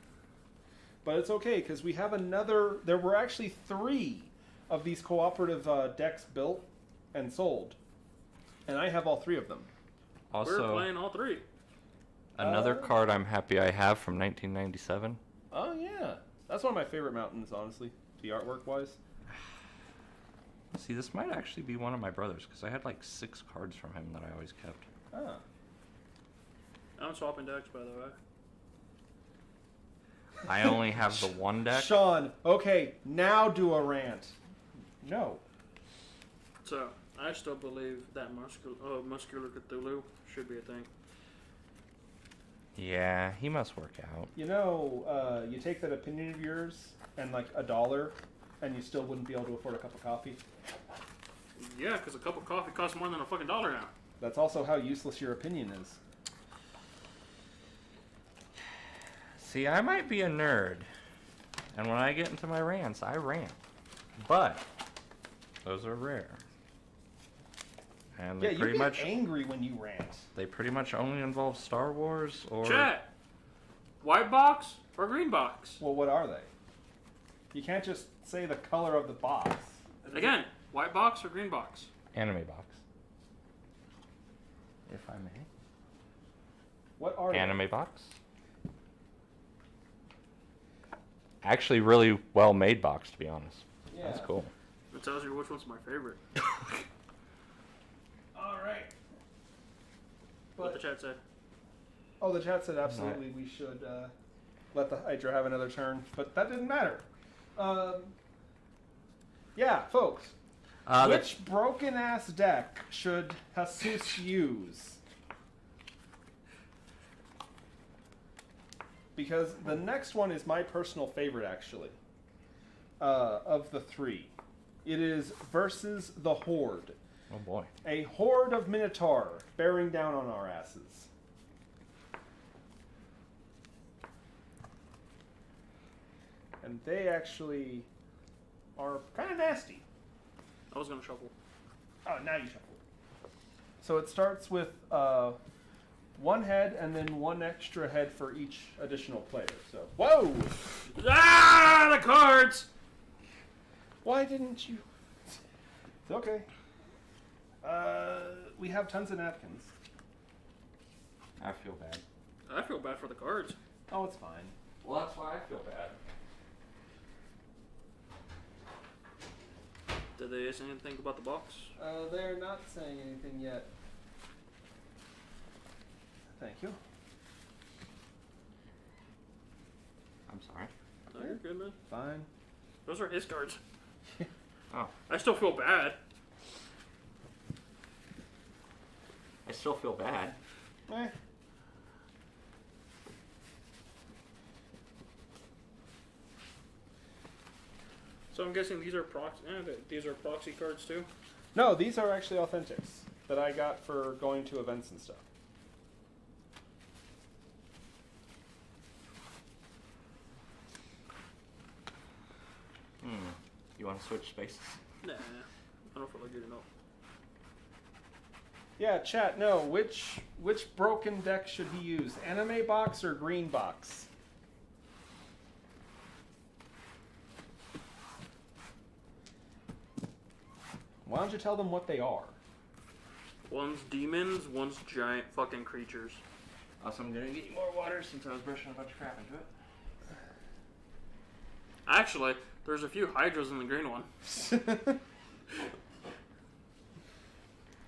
But it's okay, because we have another... There were actually 3 of these cooperative decks built. and sold. And I have all 3 of them. Also, we're playing all 3. Another card I'm happy I have from 1997. Oh, yeah. That's one of my favorite mountains, honestly, the artwork-wise. See, this might actually be one of my brothers, because I had like 6 cards from him that I always kept. Ah. I'm swapping decks, by the way. I only have the 1 deck. Sean, okay, now do a rant. No. So, I still believe that muscular Cthulhu should be a thing. Yeah, he must work out. You know, you take that opinion of yours and like $1, and you still wouldn't be able to afford a cup of coffee. Yeah, because a cup of coffee costs more than a fucking $1 now. That's also how useless your opinion is. See, I might be a nerd, and when I get into my rants, I rant. But those are rare. And they you pretty get much angry when you rant. They pretty much only involve Star Wars or Chat. White box or green box? Well, what are they? You can't just say the color of the box. Again, white box or green box? anime box. If I may. What are Anime box. Actually, really well made box, to be honest. Yeah. That's cool. It tells you which one's my favorite. All right. What the chat said. Oh, the chat said absolutely we should let the Hydra have another turn, but that didn't matter. Yeah, folks. Which broken-ass deck should Jesus use? Because the next one is my personal favorite, actually, of the three. It is versus the Horde. Oh boy. A horde of Minotaur bearing down on our asses. And they actually are kind of nasty. I was gonna shuffle. Oh, now you shuffle. So it starts with one head and then one extra head for each additional player. So, whoa! Ah, the cards! Why didn't you? It's okay. We have tons of napkins. I feel bad. I feel bad for the cards. Oh, it's fine. Well, that's why I feel bad. Did they say anything about the box? They're not saying anything yet. Thank you. I'm sorry. No, you're good, man. Fine. Those are his cards. Oh. I still feel bad. I still feel bad. Eh. So I'm guessing these are these are proxy cards too. No, these are actually authentics that I got for going to events and stuff. You want to switch spaces? Nah, I don't feel like getting up. Yeah, chat, no. Which broken deck should he use? Anime box or green box? Why don't you tell them what they are? One's demons, one's giant fucking creatures. Also, I'm gonna get you more water since I was brushing a bunch of crap into it. Actually, there's a few hydras in the green one.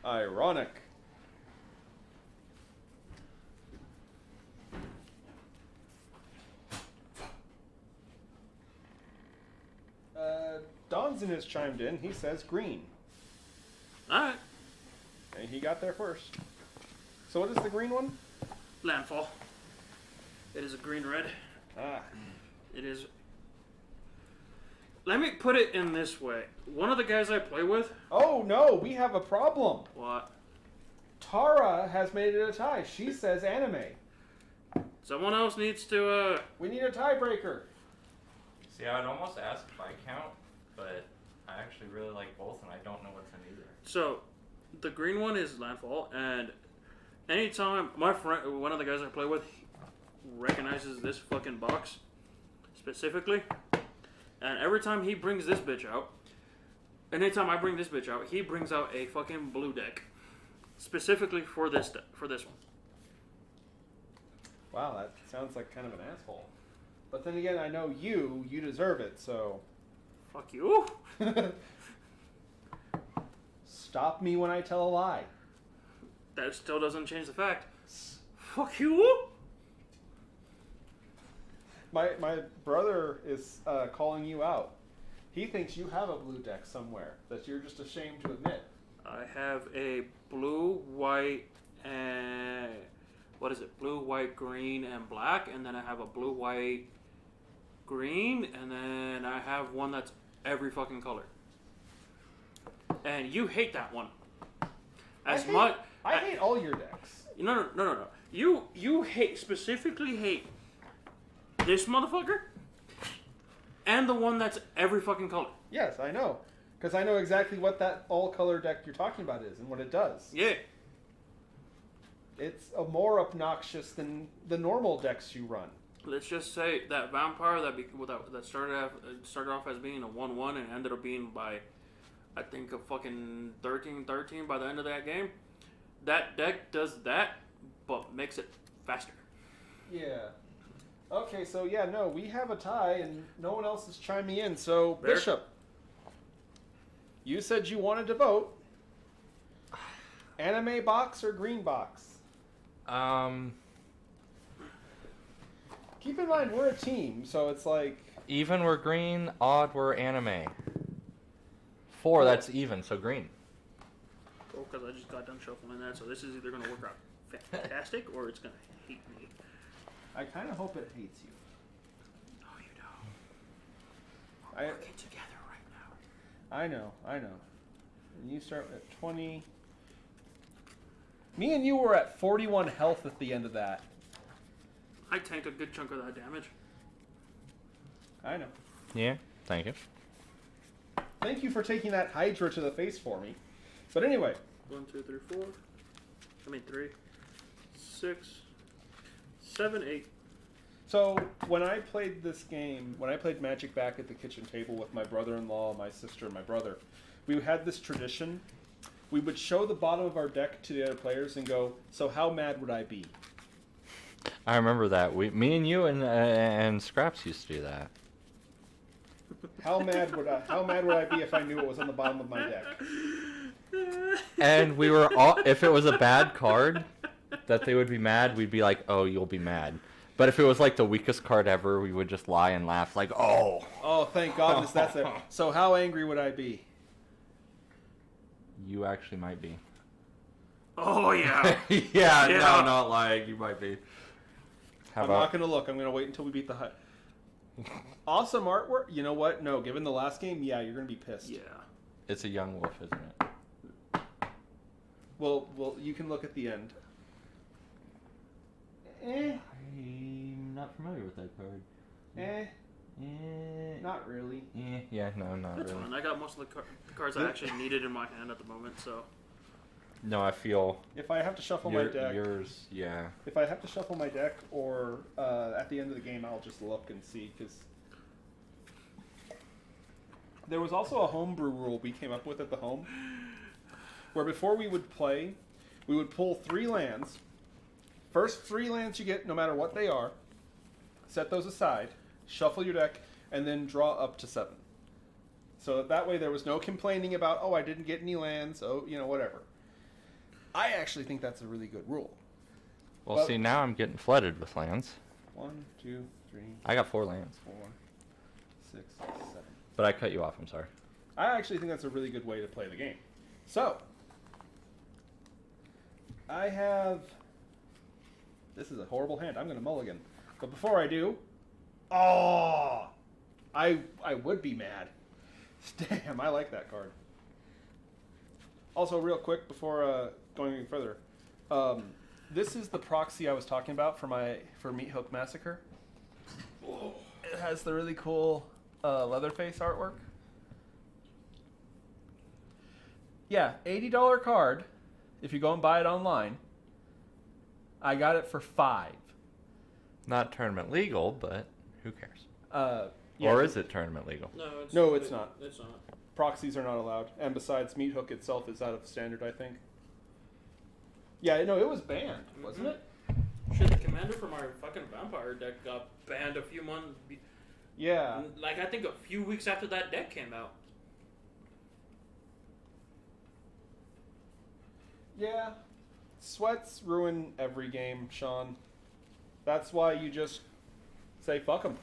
Ironic. Donzin has chimed in. He says green. Alright. And he got there first. So what is the green one? Landfall. It is a green-red. Ah. It is... Let me put it in this way. One of the guys I play with... Oh no, we have a problem. What? Tara has made it a tie. She says anime. Someone else needs to, We need a tiebreaker. See, I would almost ask if I count, but I actually really like both, and I don't know what's in either. So, the green one is Landfall, and anytime my friend, one of the guys I play with, recognizes this fucking box specifically, and every time he brings this bitch out, anytime I bring this bitch out, he brings out a fucking blue deck. Specifically for this one. Wow, that sounds like kind of an asshole. But then again, I know you deserve it, so... Fuck you. Stop me when I tell a lie. That still doesn't change the fact. Fuck you. My brother is calling you out. He thinks you have a blue deck somewhere that you're just ashamed to admit. I have a blue, white, and... What is it? Blue, white, green, and black. And then I have a blue, white, green. And then I have one that's every fucking color. And you hate that one. I hate all your decks. No. You specifically hate this motherfucker and the one that's every fucking color. Yes, I know. Because I know exactly what that all-color deck you're talking about is and what it does. Yeah. It's more obnoxious than the normal decks you run. Let's just say that vampire that started off as being a 1/1 and ended up being by, I think, a fucking 13/13 by the end of that game. That deck does that, but makes it faster. Yeah. Okay, so yeah, no, we have a tie and no one else is chiming in. So, Bear? Bishop, you said you wanted to vote. Anime box or green box? Keep in mind, we're a team, so it's like... Even we're green, odd we're anime. 4, that's even, so green. Oh, because I just got done shuffling that, so this is either going to work out fantastic or it's going to hate me. I kind of hope it hates you. No, you don't. We're working together right now. I know. And you start at 20... Me and you were at 41 health at the end of that. I tanked a good chunk of that damage. I know. Yeah, thank you. Thank you for taking that Hydra to the face for me. But anyway. 1, 2, 3, 4. 3, 6, 7, 8. So, when I played this game, when I played Magic back at the kitchen table with my brother-in-law, my sister, and my brother, we had this tradition. We would show the bottom of our deck to the other players and go, so how mad would I be? I remember that. Me and you and Scraps used to do that. How mad would I be if I knew it was on the bottom of my deck? And we were all, if it was a bad card that they would be mad, we'd be like, oh, you'll be mad. But if it was like the weakest card ever, we would just lie and laugh like, oh. Oh, thank goodness that's it. So how angry would I be? You actually might be. Oh, yeah. yeah, no, not lying. You might be. I'm not going to look. I'm going to wait until we beat the hut. Awesome artwork. You know what? No, given the last game, yeah, you're going to be pissed. Yeah. It's a young wolf, isn't it? Well, you can look at the end. I'm not familiar with that card. Not really. Yeah, no, not That's really. fine. I got most of the cards I actually needed in my hand at the moment, so... No, I feel... If I have to shuffle my deck... Yours, yeah. If I have to shuffle my deck, or at the end of the game, I'll just look and see, because... There was also a homebrew rule we came up with at the home, where before we would play, we would pull 3 lands. First 3 lands you get, no matter what they are, set those aside, shuffle your deck, and then draw up to 7. So that way there was no complaining about, oh, I didn't get any lands, oh, whatever. I actually think that's a really good rule. Well, but, see, now I'm getting flooded with lands. 1, 2, 3. I got 4 lands. 4, 6, 7. But I cut you off, I'm sorry. I actually think that's a really good way to play the game. So, I have... This is a horrible hand. I'm going to mulligan. But before I do... Oh! I would be mad. Damn, I like that card. Also, real quick, before going any further, this is the proxy I was talking about for Meat Hook Massacre. It has the really cool Leatherface artwork. Yeah, $80 card. If you go and buy it online, I got it for $5. Not tournament legal, but who cares? Yeah. Or is it tournament legal? No, it's not. It's not. proxies are not allowed. And besides, Meat Hook itself is out of standard, I think. Yeah, no, it was banned, wasn't it? Shit, the commander from our fucking vampire deck got banned a few months. Yeah. Like, I think a few weeks after that deck came out. Yeah. Sweats ruin every game, Sean. That's why you just say fuck them.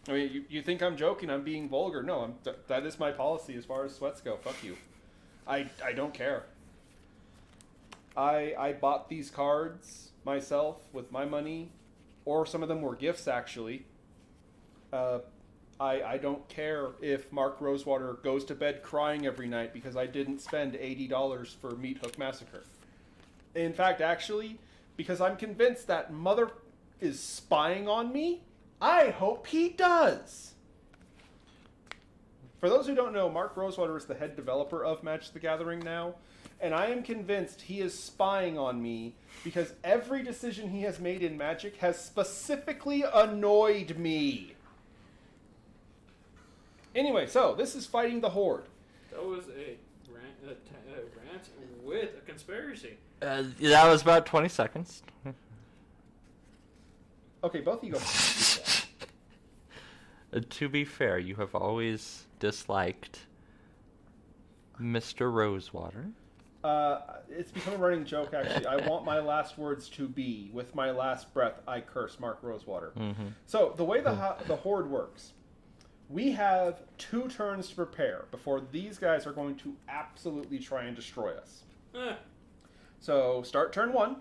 I mean, you think I'm joking, I'm being vulgar. No, that is my policy as far as sweats go. Fuck you. I don't care. I bought these cards myself with my money, or some of them were gifts, actually. I don't care if Mark Rosewater goes to bed crying every night because I didn't spend $80 for Meat Hook Massacre. In fact, actually, because I'm convinced that mother is spying on me, I hope he does. For those who don't know, Mark Rosewater is the head developer of Magic the Gathering now, and I am convinced he is spying on me because every decision he has made in Magic has specifically annoyed me. Anyway, so this is Fighting the Horde. That was a rant with a conspiracy. That was about 20 seconds. Okay, both of you go. To be fair, you have always disliked Mr. Rosewater. It's become a running joke, actually. I want my last words to be, with my last breath, I curse Mark Rosewater. Mm-hmm. So, the way the Horde works, we have 2 turns to prepare before these guys are going to absolutely try and destroy us. So, start turn 1.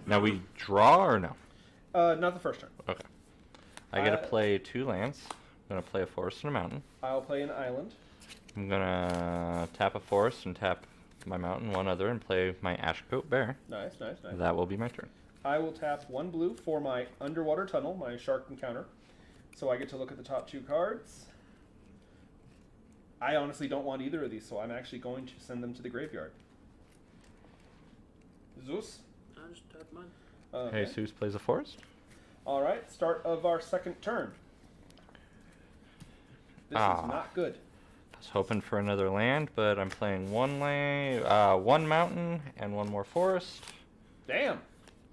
Now we draw or no? Not the first turn. Okay. I gotta play 2 lands. I'm gonna play a forest and a mountain. I'll play an island. I'm gonna tap a forest and tap my mountain, one other, and play my Ashcoat Bear. Nice. That will be my turn. I will tap 1 blue for my underwater tunnel, my shark encounter. So I get to look at the top 2 cards. I honestly don't want either of these, so I'm actually going to send them to the graveyard. Zeus? I just tapped mine. Okay. Jesus plays a forest. Alright, start of our second turn. This is not good. I was hoping for another land, but I'm playing 1 mountain and 1 more forest. Damn!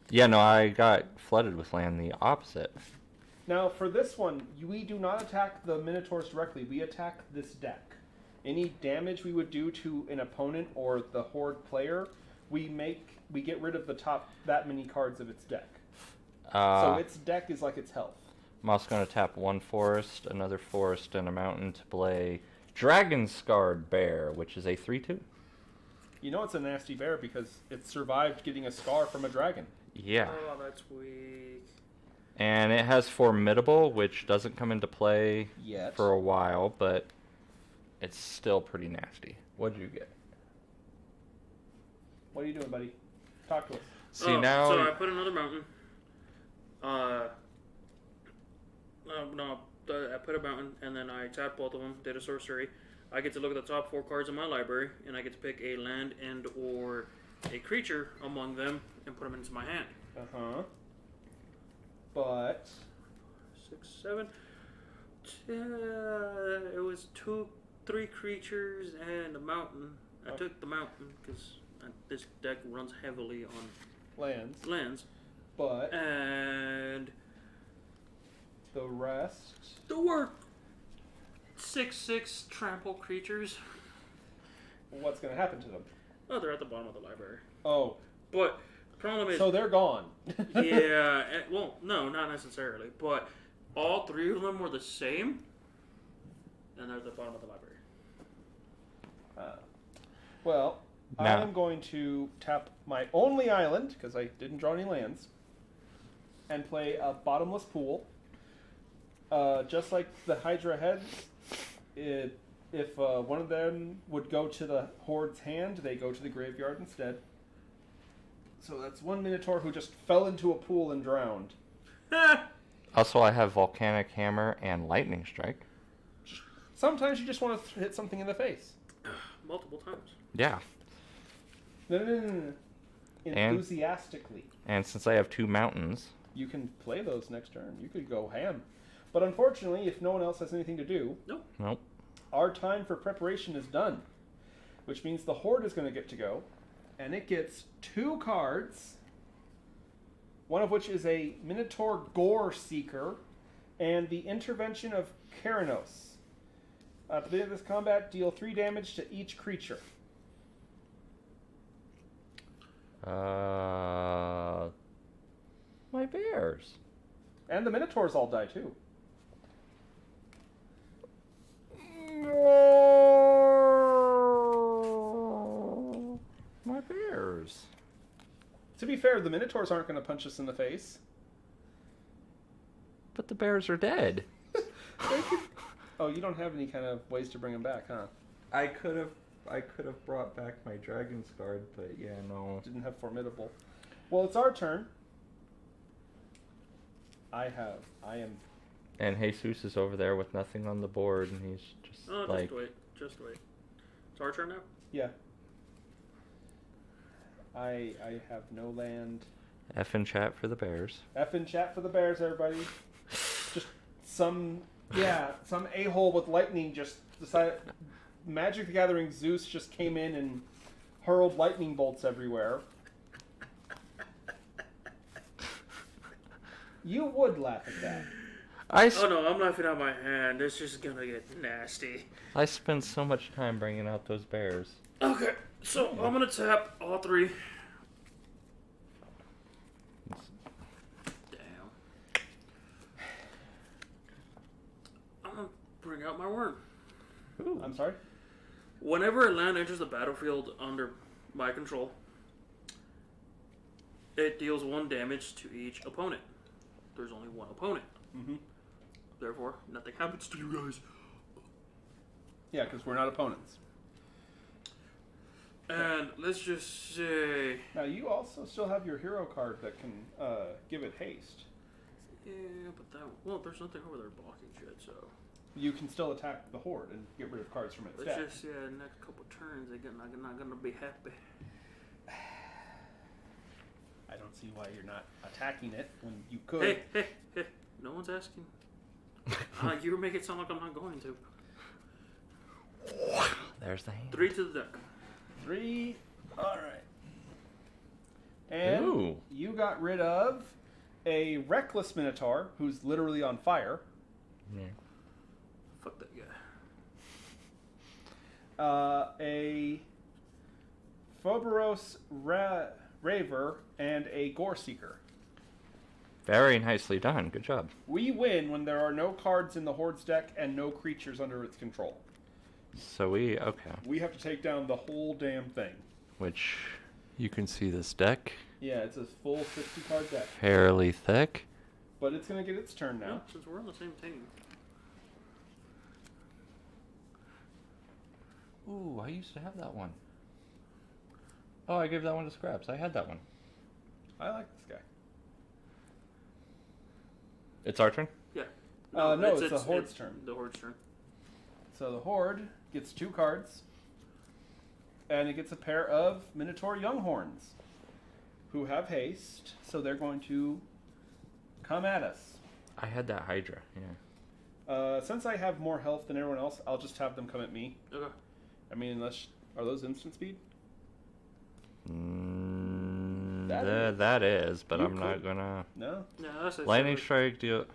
Yeah, no, I got flooded with land the opposite. Now, for this one, we do not attack the Minotaurs directly. We attack this deck. Any damage we would do to an opponent or the Horde player, we get rid of the top that many cards of its deck. So its deck is like its health. I'm also going to tap 1 forest, another forest, and a mountain to play Dragon Scarred Bear, which is a 3/2. You know it's a nasty bear because it survived getting a scar from a dragon. Yeah. Oh, that's weak. And it has Formidable, which doesn't come into play Yet. for a while, but it's still pretty nasty. What'd you get? What are you doing, buddy? Talk to us. See, now... So I put another mountain. I put a mountain, and then I tapped both of them, did a sorcery. I get to look at the top 4 cards in my library, and I get to pick a land and or a creature among them and put them into my hand. Uh-huh. But 6, 7, 10, it was 3 creatures and a mountain. I took the mountain because this deck runs heavily on lands. But And the rest. there were 6/6 trample creatures. What's going to happen to them? Oh, they're at the bottom of the library. Oh. But problem is, So they're gone. yeah. Well, no, not necessarily. But all 3 of them were the same, and they're at the bottom of the library. Well, I am going to tap my only island, because I didn't draw any lands, and play a bottomless pool. Just like the Hydra heads, if one of them would go to the Horde's hand, they go to the graveyard instead. So that's 1 Minotaur who just fell into a pool and drowned. Also, I have Volcanic Hammer and Lightning Strike. Sometimes you just want to hit something in the face. Multiple times. Yeah. No. Enthusiastically. And since I have 2 mountains... You can play those next turn. You could go ham. But unfortunately, if no one else has anything to do... Nope. our time for preparation is done, which means the Horde is going to get to go, and it gets 2 cards, one of which is a Minotaur Gore Seeker, and the Intervention of Keranos. At the beginning of this combat, deal 3 damage to each creature. My bears. And the Minotaurs all die too. My bears. To be fair, the Minotaurs aren't going to punch us in the face. But the bears are dead. Oh, you don't have any kind of ways to bring them back, huh? I could have brought back my Dragon's Guard, but yeah, no. Didn't have Formidable. Well, it's our turn. I am. And Jesus is over there with nothing on the board, and he's just like... Just wait. It's our turn now? Yeah. I have no land. F in chat for the bears. F in chat for the bears, everybody. Just some a-hole with lightning just decided... Magic the Gathering Zeus just came in and hurled lightning bolts everywhere. You would laugh at that. Oh no, I'm laughing out my hand. It's just gonna get nasty. I spend so much time bringing out those bears. Okay, so I'm gonna tap all 3. Damn. I'm gonna bring out my worm. Ooh. I'm sorry? Whenever a land enters the battlefield under my control, it deals 1 damage to each opponent. There's only 1 opponent. Mm-hmm. Therefore, nothing happens to you guys. Yeah, because we're not opponents. And let's just say... Now, you also still have your hero card that can give it haste. Yeah, but that... Well, there's nothing over there blocking shit, so... You can still attack the Horde and get rid of cards from its Let's deck. just say next couple turns, they're not gonna be happy. I don't see why you're not attacking it when you could. Hey. No one's asking. You make it sound like I'm not going to. There's the hand. 3 to the deck. 3. All right. And Ooh. you got rid of a Reckless Minotaur who's literally on fire. Yeah. Fuck that guy. A Phoberos Raver and a Gore Seeker. Very nicely done. Good job. We win when there are no cards in the Horde's deck and no creatures under its control. So okay. We have to take down the whole damn thing. Which, you can see this deck. Yeah, it's a full 60-card deck. Fairly thick. But it's going to get its turn now. Yeah, since we're on the same team. Ooh, I used to have that one. Oh, I gave that one to Scraps. I had that one. I like this guy. It's our turn? Yeah. No, it's the Horde's turn. The Horde's turn. So the Horde gets 2 cards. And it gets a pair of Minotaur Younghorns, who have haste, so they're going to come at us. I had that Hydra, yeah. Since I have more health than everyone else, I'll just have them come at me. Okay. I mean, unless... Are those instant speed? That is, but I'm could. not gonna... No? No, that's a Lightning Strike, deal...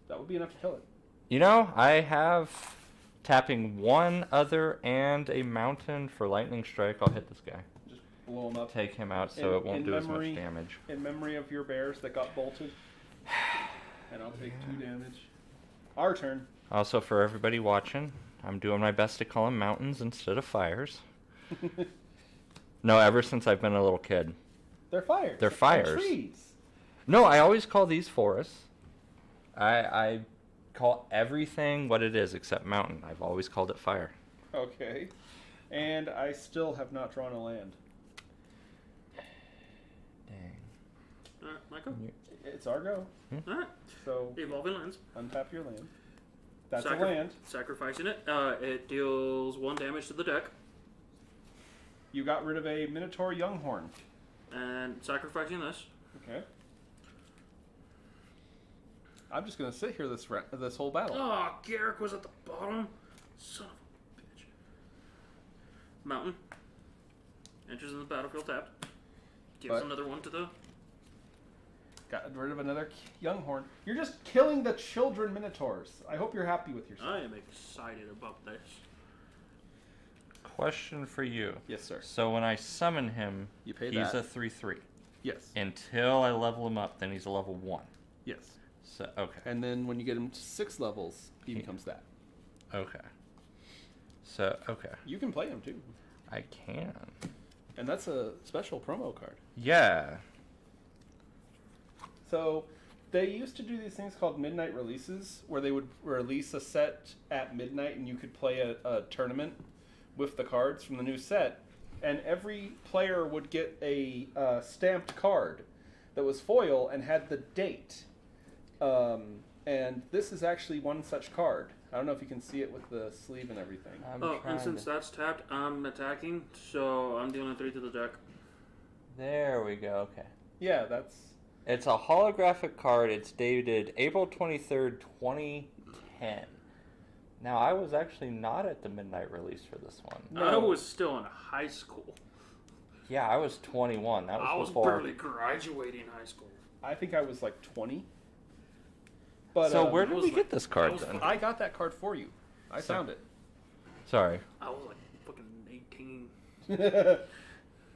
That would be enough to kill it. You know, I have tapping 1 other and a mountain for Lightning Strike. I'll hit this guy. Just blow him up. Take him out so it won't do as much damage. In memory of your bears that got bolted. And I'll take 2 damage. Our turn. Also, for everybody watching, I'm doing my best to call them mountains instead of fires. No, ever since I've been a little kid. They're fires. They're fires. They're trees. No, I always call these forests. I call everything what it is except mountain. I've always called it fire. Okay. And I still have not drawn a land. Dang. Alright, Michael. It's our go. Alright. So Evolving lands. untap your land. That's a land. Sacrificing it. It deals 1 damage to the deck. You got rid of a Minotaur Younghorn. And sacrificing this. Okay. I'm just gonna sit here this whole battle. Oh, Garrick was at the bottom. Son of a bitch. Mountain. Enters in the battlefield tapped. Gives another one to the... Got rid of another young horn. You're just killing the children minotaurs. I hope you're happy with yourself. I am excited about this. Question for you. Yes, sir. So when I summon him, You pay he's that. a 3/3. Yes. Until I level him up, then he's a level 1. Yes. So okay. And then when you get him to 6 levels, he becomes that. Okay. So okay. You can play him too. I can. And that's a special promo card. Yeah. So they used to do these things called midnight releases, where they would release a set at midnight and you could play a tournament with the cards from the new set. And every player would get a stamped card that was foil and had the date. And this is actually one such card. I don't know if you can see it with the sleeve and everything. And since that's tapped, I'm attacking, so I'm dealing 3 to the deck. There we go. Okay. Yeah, that's... It's a holographic card. It's dated April 23rd, 2010. Now, I was actually not at the midnight release for this one. No. I was still in high school. Yeah, I was 21. That was I was before. barely graduating high school. I think I was like 20. But, so where did we get this card then? I got that card for you. I found it. Sorry. I was like fucking 18.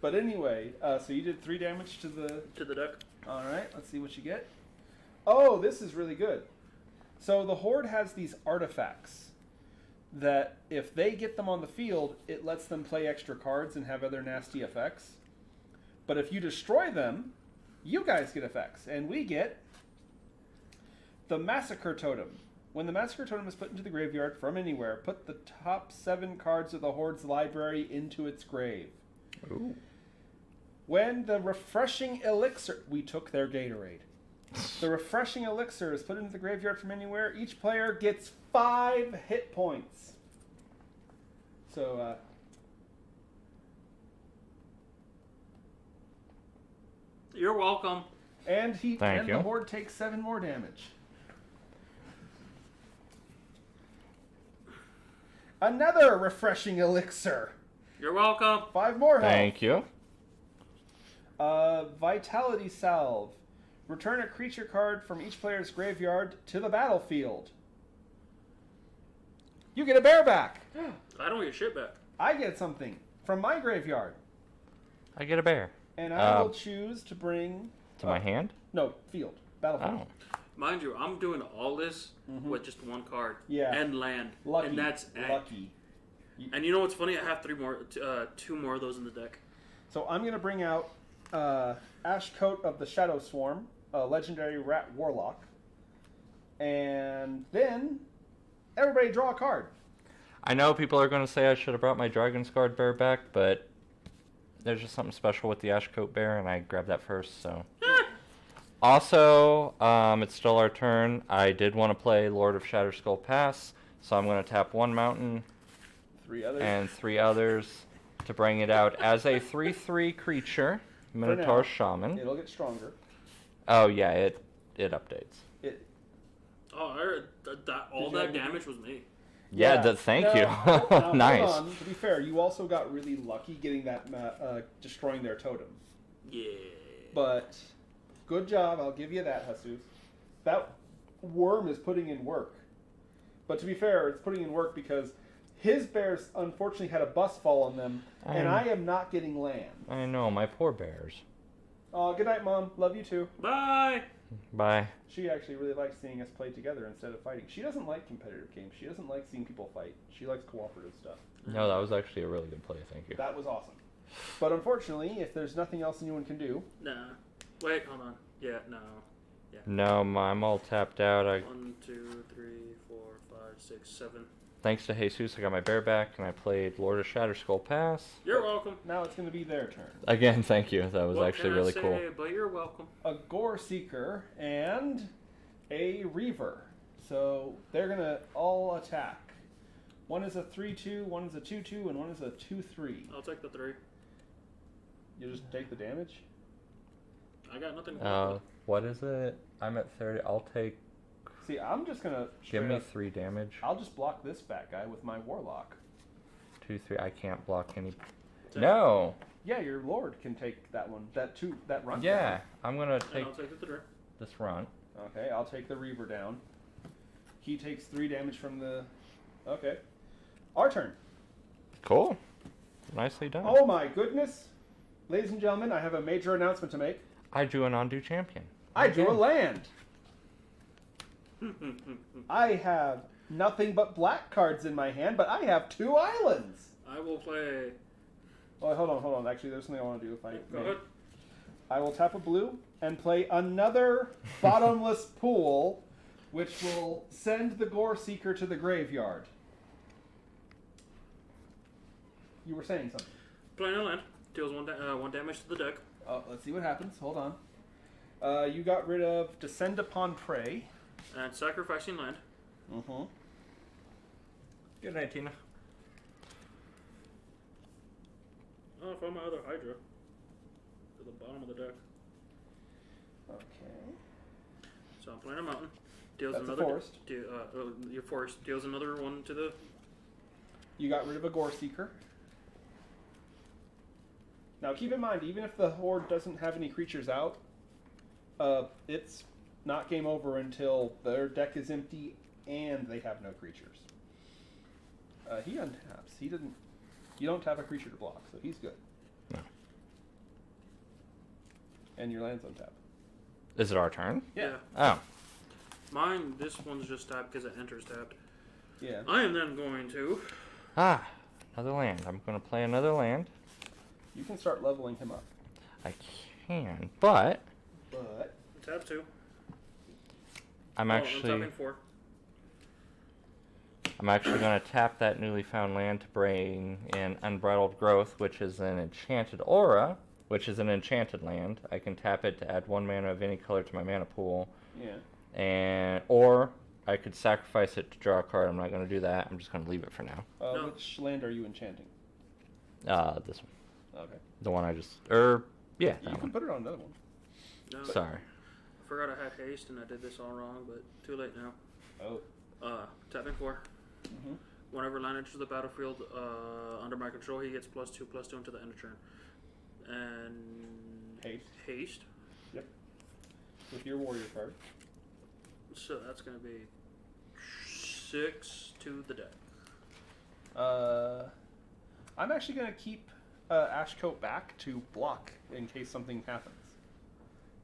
But anyway, so you did 3 damage to the deck. All right, let's see what you get. Oh, this is really good. So the Horde has these artifacts that if they get them on the field, it lets them play extra cards and have other nasty effects. But if you destroy them, you guys get effects, and we get the Massacre Totem. When the Massacre Totem is put into the graveyard from anywhere, put the top 7 cards of the Horde's library into its grave. Ooh. When the Refreshing Elixir... We took their Gatorade. The Refreshing Elixir is put into the graveyard from anywhere. Each player gets 5 hit points. So, You're welcome. And Thank you. the Horde takes 7 more damage. Another Refreshing Elixir. You're welcome. 5 more health. Thank you. Vitality Salve. Return a creature card from each player's graveyard to the battlefield. You get a bear back. I don't get shit back. I get something from my graveyard. I get a bear. And I will choose to bring... To my hand? No, field. Battlefield. Oh. Mind you, I'm doing all this with just 1 card. Yeah. And land. Lucky. And that's Lucky. And you know what's funny? I have 2 more of those in the deck. So I'm going to bring out Ashcoat of the Shadow Swarm, a legendary rat warlock. And then everybody draw a card. I know people are going to say I should have brought my Dragon's Guard bear back, but there's just something special with the Ashcoat bear, and I grabbed that first, so... Also, it's still our turn. I did want to play Lord of Shatterskull Pass, so I'm going to tap 1 mountain 3 others. and 3 others to bring it out as a 3/3 creature, Minotaur Shaman. It'll get stronger. Oh yeah, it updates. Oh, I heard all that damage was me. Yeah, thank you. Now, Nice. Hold on. To be fair, you also got really lucky getting that destroying their totem. Yeah. But good job, I'll give you that, Jesus. That worm is putting in work. But to be fair, it's putting in work because his bears unfortunately had a bus fall on them, and I am not getting land. I know, my poor bears. Good night, Mom. Love you too. Bye. Bye. She actually really likes seeing us play together instead of fighting. She doesn't like competitive games. She doesn't like seeing people fight. She likes cooperative stuff. No, that was actually a really good play, thank you. That was awesome. But unfortunately, if there's nothing else anyone can do... Nah. Wait, hold on. Yeah, no. Yeah. No, I'm all tapped out. 1, 2, 3, 4, 5, 6, 7. Thanks to Jesus, I got my bear back, and I played Lord of Shatterskull Pass. You're welcome. Now it's going to be their turn. Again, thank you. That was What actually can I really say? cool. But you're welcome. A Gore Seeker and a Reaver. So they're going to all attack. One is a 3/2, one is a 2/2, and one is a 2/3. I'll take the 3. You just take the damage? I got nothing. What is it? I'm at 30. I'll take See, I'm just gonna give me 3 damage. I'll just block this fat guy with my warlock. 2, 3. I can't block any. No. Yeah, your lord can take that one. That run. Yeah, down. I'm gonna take I'll take the turn. this run. Okay, I'll take the Reaver down. He takes 3 damage from the. Okay, our turn. Cool. Nicely done. Oh my goodness, ladies and gentlemen, I have a major announcement to make. I drew an undo champion. I drew a land. I have nothing but black cards in my hand, but I have 2 islands. I will play. Oh, hold on. Actually, there's something I want to do if I Go may. ahead. I will tap a blue and play another bottomless pool, which will send the Gore Seeker to the graveyard. You were saying something. Playing a land. Deals 1 damage to the deck. Let's see what happens. Hold on. You got rid of Descend Upon Prey. And sacrificing land. Mm-hmm. Good night, Tina. Oh, I found my other Hydra. To the bottom of the deck. Okay. So I'm playing a mountain. Deals That's another. a forest. Your forest deals another 1 to the. You got rid of a Gore Seeker. Now keep in mind, even if the Horde doesn't have any creatures out, it's not game over until their deck is empty and they have no creatures. He untaps. He didn't. You don't have a creature to block, so he's good. No. And your land's untapped. Is it our turn? Yeah. Oh. Mine, this one's just tapped because it enters tapped. Yeah. I am then going to. Another land. I'm going to play another land. You can start leveling him up. I can, but Tap 2. I'm I'm actually tapping 4. going to tap that newly found land to bring in Unbridled Growth, which is an enchanted aura, which is an enchanted land. I can tap it to add 1 mana of any color to my mana pool. Yeah. Or I could sacrifice it to draw a card. I'm not going to do that. I'm just going to leave it for now. No. Which land are you enchanting? This one. Okay. The one I just... yeah, You that can one. put it on another one. No, Sorry. I forgot I had haste and I did this all wrong, but too late now. Oh. Tapping 4. Mm-hmm. Whenever land enters the battlefield under my control, he gets +2/+2 until the end of turn. And haste. Yep. With your warrior card. So that's going to be 6 to the deck. I'm actually going to keep Ashcoat back to block in case something happens.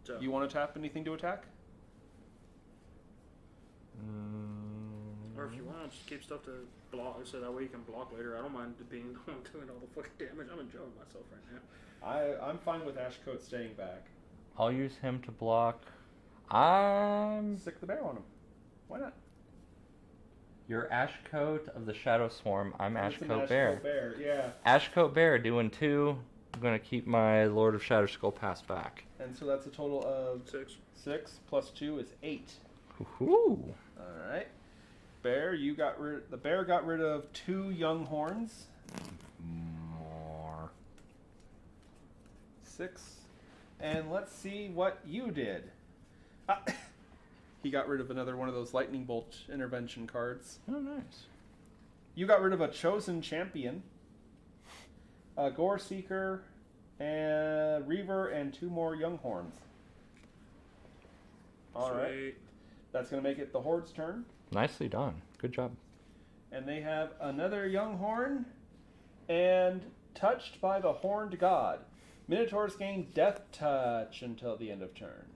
So You want to tap anything to attack? or if you want, just keep stuff to block, so that way you can block later. I don't mind being the one doing all the fucking damage. I'm enjoying myself right now. I'm fine with Ashcoat staying back. I'll use him to block. I'm... Sick the bear on him. Why not? You're Ashcoat of the Shadow Swarm. I'm It's an Ashcoat Bear. Bear, yeah. Ashcoat Bear doing 2. I'm going to keep my Lord of Shadow Skull pass back. And so that's a total of 6 plus 2 is 8. Ooh. All right. Bear, the bear got rid of 2 young horns. More. 6. And let's see what you did. He got rid of another one of those lightning bolt intervention cards. Oh, nice. You got rid of a chosen champion, a Gore Seeker, and Reaver, and 2 more young horns. All right. Sweet. That's going to make it the Horde's turn. Nicely done. Good job. And they have another young horn and touched by the horned god. Minotaurs gain death touch until the end of turn.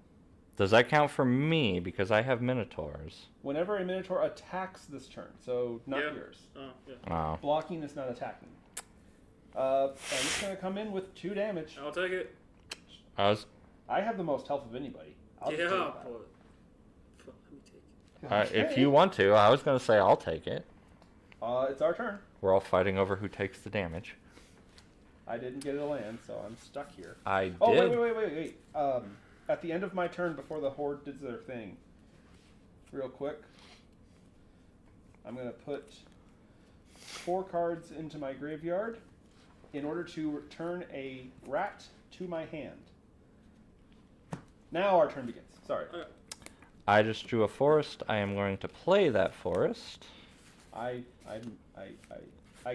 Does that count for me? Because I have Minotaurs. Whenever a Minotaur attacks this turn, so not yours. Oh, yeah. Wow. Blocking is not attacking. And it's going to come in with 2 damage. I'll take it. I have the most health of anybody. I'll just take that. But let me take it. If you want to, I was going to say I'll take it. It's our turn. We're all fighting over who takes the damage. I didn't get a land, so I'm stuck here. I did. Oh, wait. At the end of my turn, before the Horde does their thing, real quick, I'm going to put 4 cards into my graveyard in order to return a rat to my hand. Now our turn begins. Sorry. I just drew a forest. I am going to play that forest. I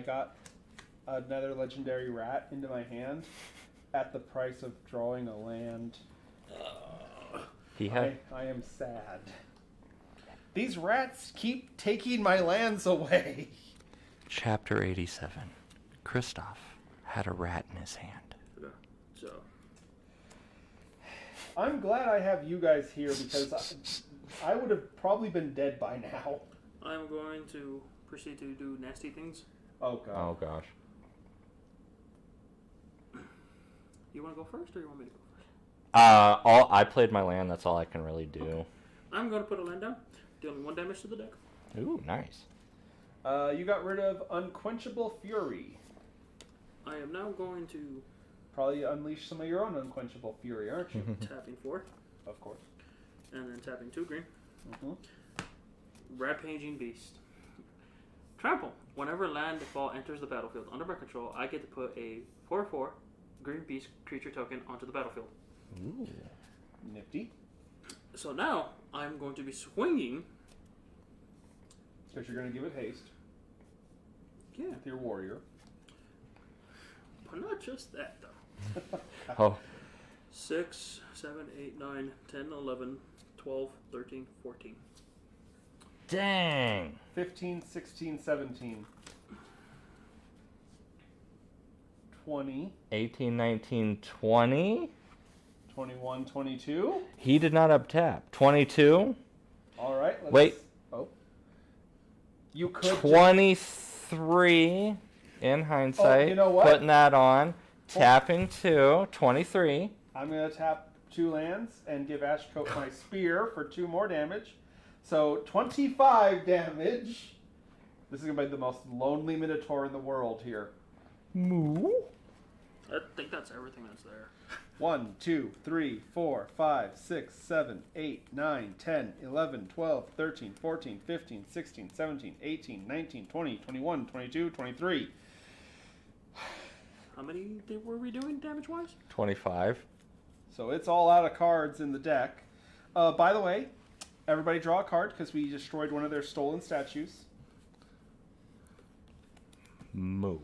got another legendary rat into my hand at the price of drawing a land. I am sad. These rats keep taking my lands away. Chapter 87. Kristoff had a rat in his hand. Yeah, so. I'm glad I have you guys here because I would have probably been dead by now. I'm going to proceed to do nasty things. Oh, God. Oh, gosh. You want to go first, or you want me to go first? I played my land. That's all I can really do. Okay. I'm going to put a land down, dealing 1 damage to the deck. Ooh, nice. You got rid of Unquenchable Fury. I am now going to... Probably unleash some of your own Unquenchable Fury, aren't you? tapping 4. Of course. And then tapping 2 green. Mm-hmm. Rampaging Beast. Trample. Whenever land ball enters the battlefield under my control, I get to put a 4/4 green beast creature token onto the battlefield. Ooh. Nifty. So now I'm going to be swinging. Because you're going to give it haste. Yeah. With your warrior. But not just that, though. Oh. 6, 7, 8, 9, 10, 11, 12, 13, 14. Dang. 15, 16, 17. 20. 18, 19, 20. 21, 22. He did not up tap. 22. All right. Wait. Oh. You could 23 in hindsight. Oh, you know what? Putting that on. Tapping 2. 23. I'm going to tap 2 lands and give Ashcoat my spear for 2 more damage. So 25 damage. This is going to be the most lonely Minotaur in the world here. Moo. I think that's everything that's there. 1, 2, 3, 4, 5, 6, 7, 8, 9, 10, 11, 12, 13, 14, 15, 16, 17, 18, 19, 20, 21, 22, 23. How many were we doing damage-wise? 25. So it's all out of cards in the deck. By the way, everybody draw a card because we destroyed one of their stolen statues. Moo.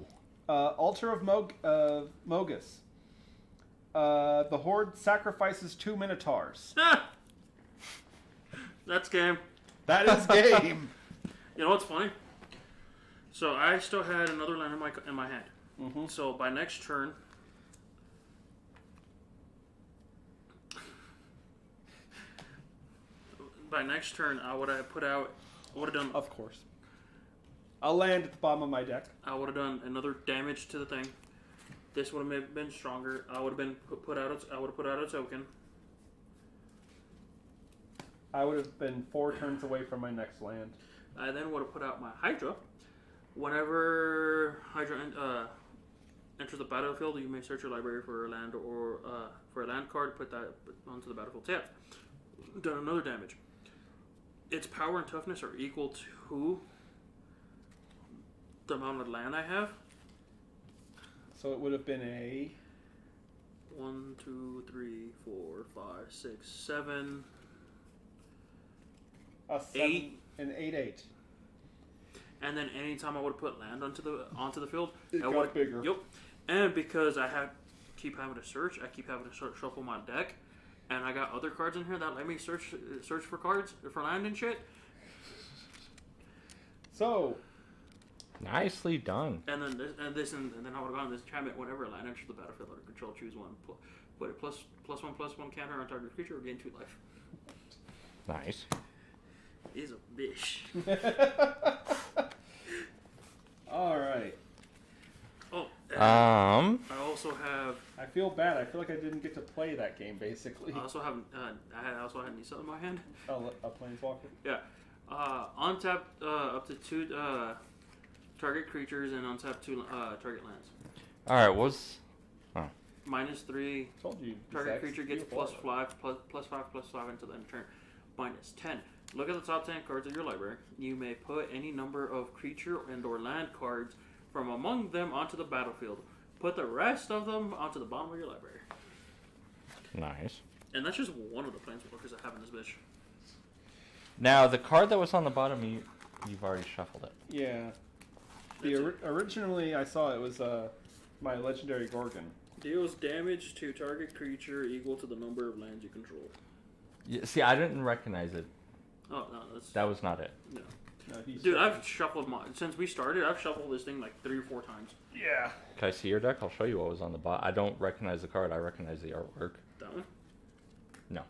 Altar of Mogus. The Horde sacrifices 2 Minotaurs. That's game. That is game. You know what's funny? So I still had another land in my hand. Mm-hmm. So by next turn, I would have put out. I would have done. Of course. I'll land at the bottom of my deck. I would have done another damage to the thing. This would have been stronger. I would have been put out. I would have put out a token. I would have been 4 turns away from my next land. I then would have put out my Hydra. Whenever Hydra enters the battlefield, you may search your library for a land or for a land card. Put that onto the battlefield tab. Done another damage. Its power and toughness are equal to the amount of land I have. So it would have been a 1, 2, 3, 4, 5, 6, 7. A 7, 8. An 8/8. And then anytime I would put land onto the field, It I got would, bigger. Yep. And because I keep having to search, I keep having to shuffle my deck, and I got other cards in here that let me search for cards for land and shit. So Nicely done. And then then I would have gone this enchantment. Whenever a land enters the battlefield under control, choose one. Put a +1/+1 counter on target creature or gain 2 life. Nice. He's a bitch. all right. Oh. Um. I also have. I feel bad. I feel like I didn't get to play that game, basically. I also have. I also had Nisa in my hand. Oh, a planeswalker? Yeah. Untap up to 2 target creatures and untap 2 target lands. All right. What's? Oh. -3. Told you. Target creature gets +5 until the end of turn. -10. Look at the top 10 cards of your library. You may put any number of creature and/or land cards from among them onto the battlefield. Put the rest of them onto the bottom of your library. Nice. And that's just one of the planeswalkers I have in this bitch. Now, the card that was on the bottom, you've already shuffled it. Yeah. Originally, I saw it was my legendary Gorgon. Deals damage to target creature equal to the number of lands you control. Yeah, see, I didn't recognize it. Oh, no, that was not it. No. No, dude, I've shuffled since we started. I've shuffled this thing like 3 or 4 times. Yeah. Can I see your deck? I'll show you what was on the bottom. I don't recognize the card. I recognize the artwork. That one? No.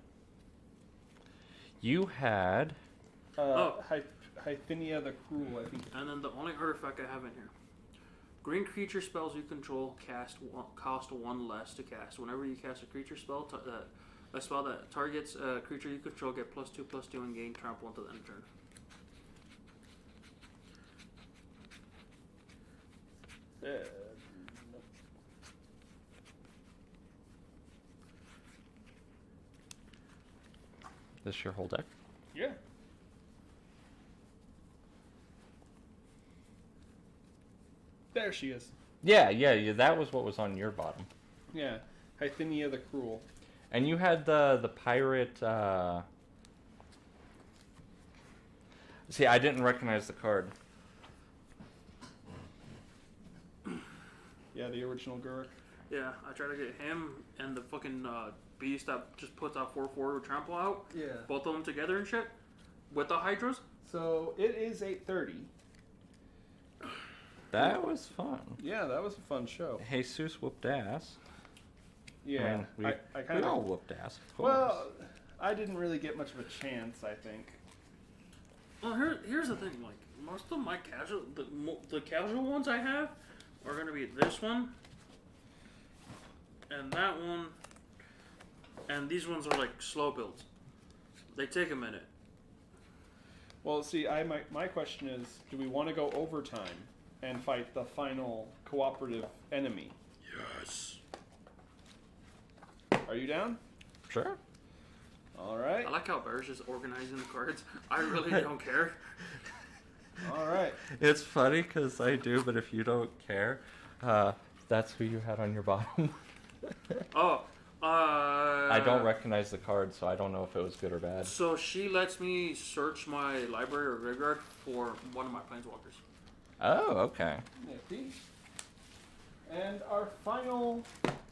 You had... Hyphinia the Cruel, I think. And then the only artifact I have in here. Green creature spells you control cost 1 less to cast. Whenever you cast a creature spell, a spell that targets a creature you control, get +2/+2 and gain trample until the end of turn. This your whole deck? Yeah. There she is. Yeah, that was what was on your bottom. Yeah, Hyphinia the Cruel. And you had the pirate... See, I didn't recognize the card. Yeah, the original Gurk. Yeah, I tried to get him and the fucking beast that just puts out 4/4 with trample out. Yeah. Both of them together and shit. With the Hydras. So it is 8:30. That was fun. Yeah, that was a fun show. Jesus whooped ass. Yeah, I kind of all whooped ass. Of course. Well, I didn't really get much of a chance, I think. Well, here's the thing. Like most of my the casual ones I have are gonna be this one and that one, and these ones are like slow builds. They take a minute. Well, see, my question is, do we want to go overtime and fight the final cooperative enemy? Yes. Are you down? Sure. All right. I like how Bear's just organizing the cards. I really don't care. All right. It's funny because I do, but if you don't care, that's who you had on your bottom. I don't recognize the card, so I don't know if it was good or bad. So she lets me search my library or graveyard for one of my planeswalkers. Oh, okay. Nifty. And our final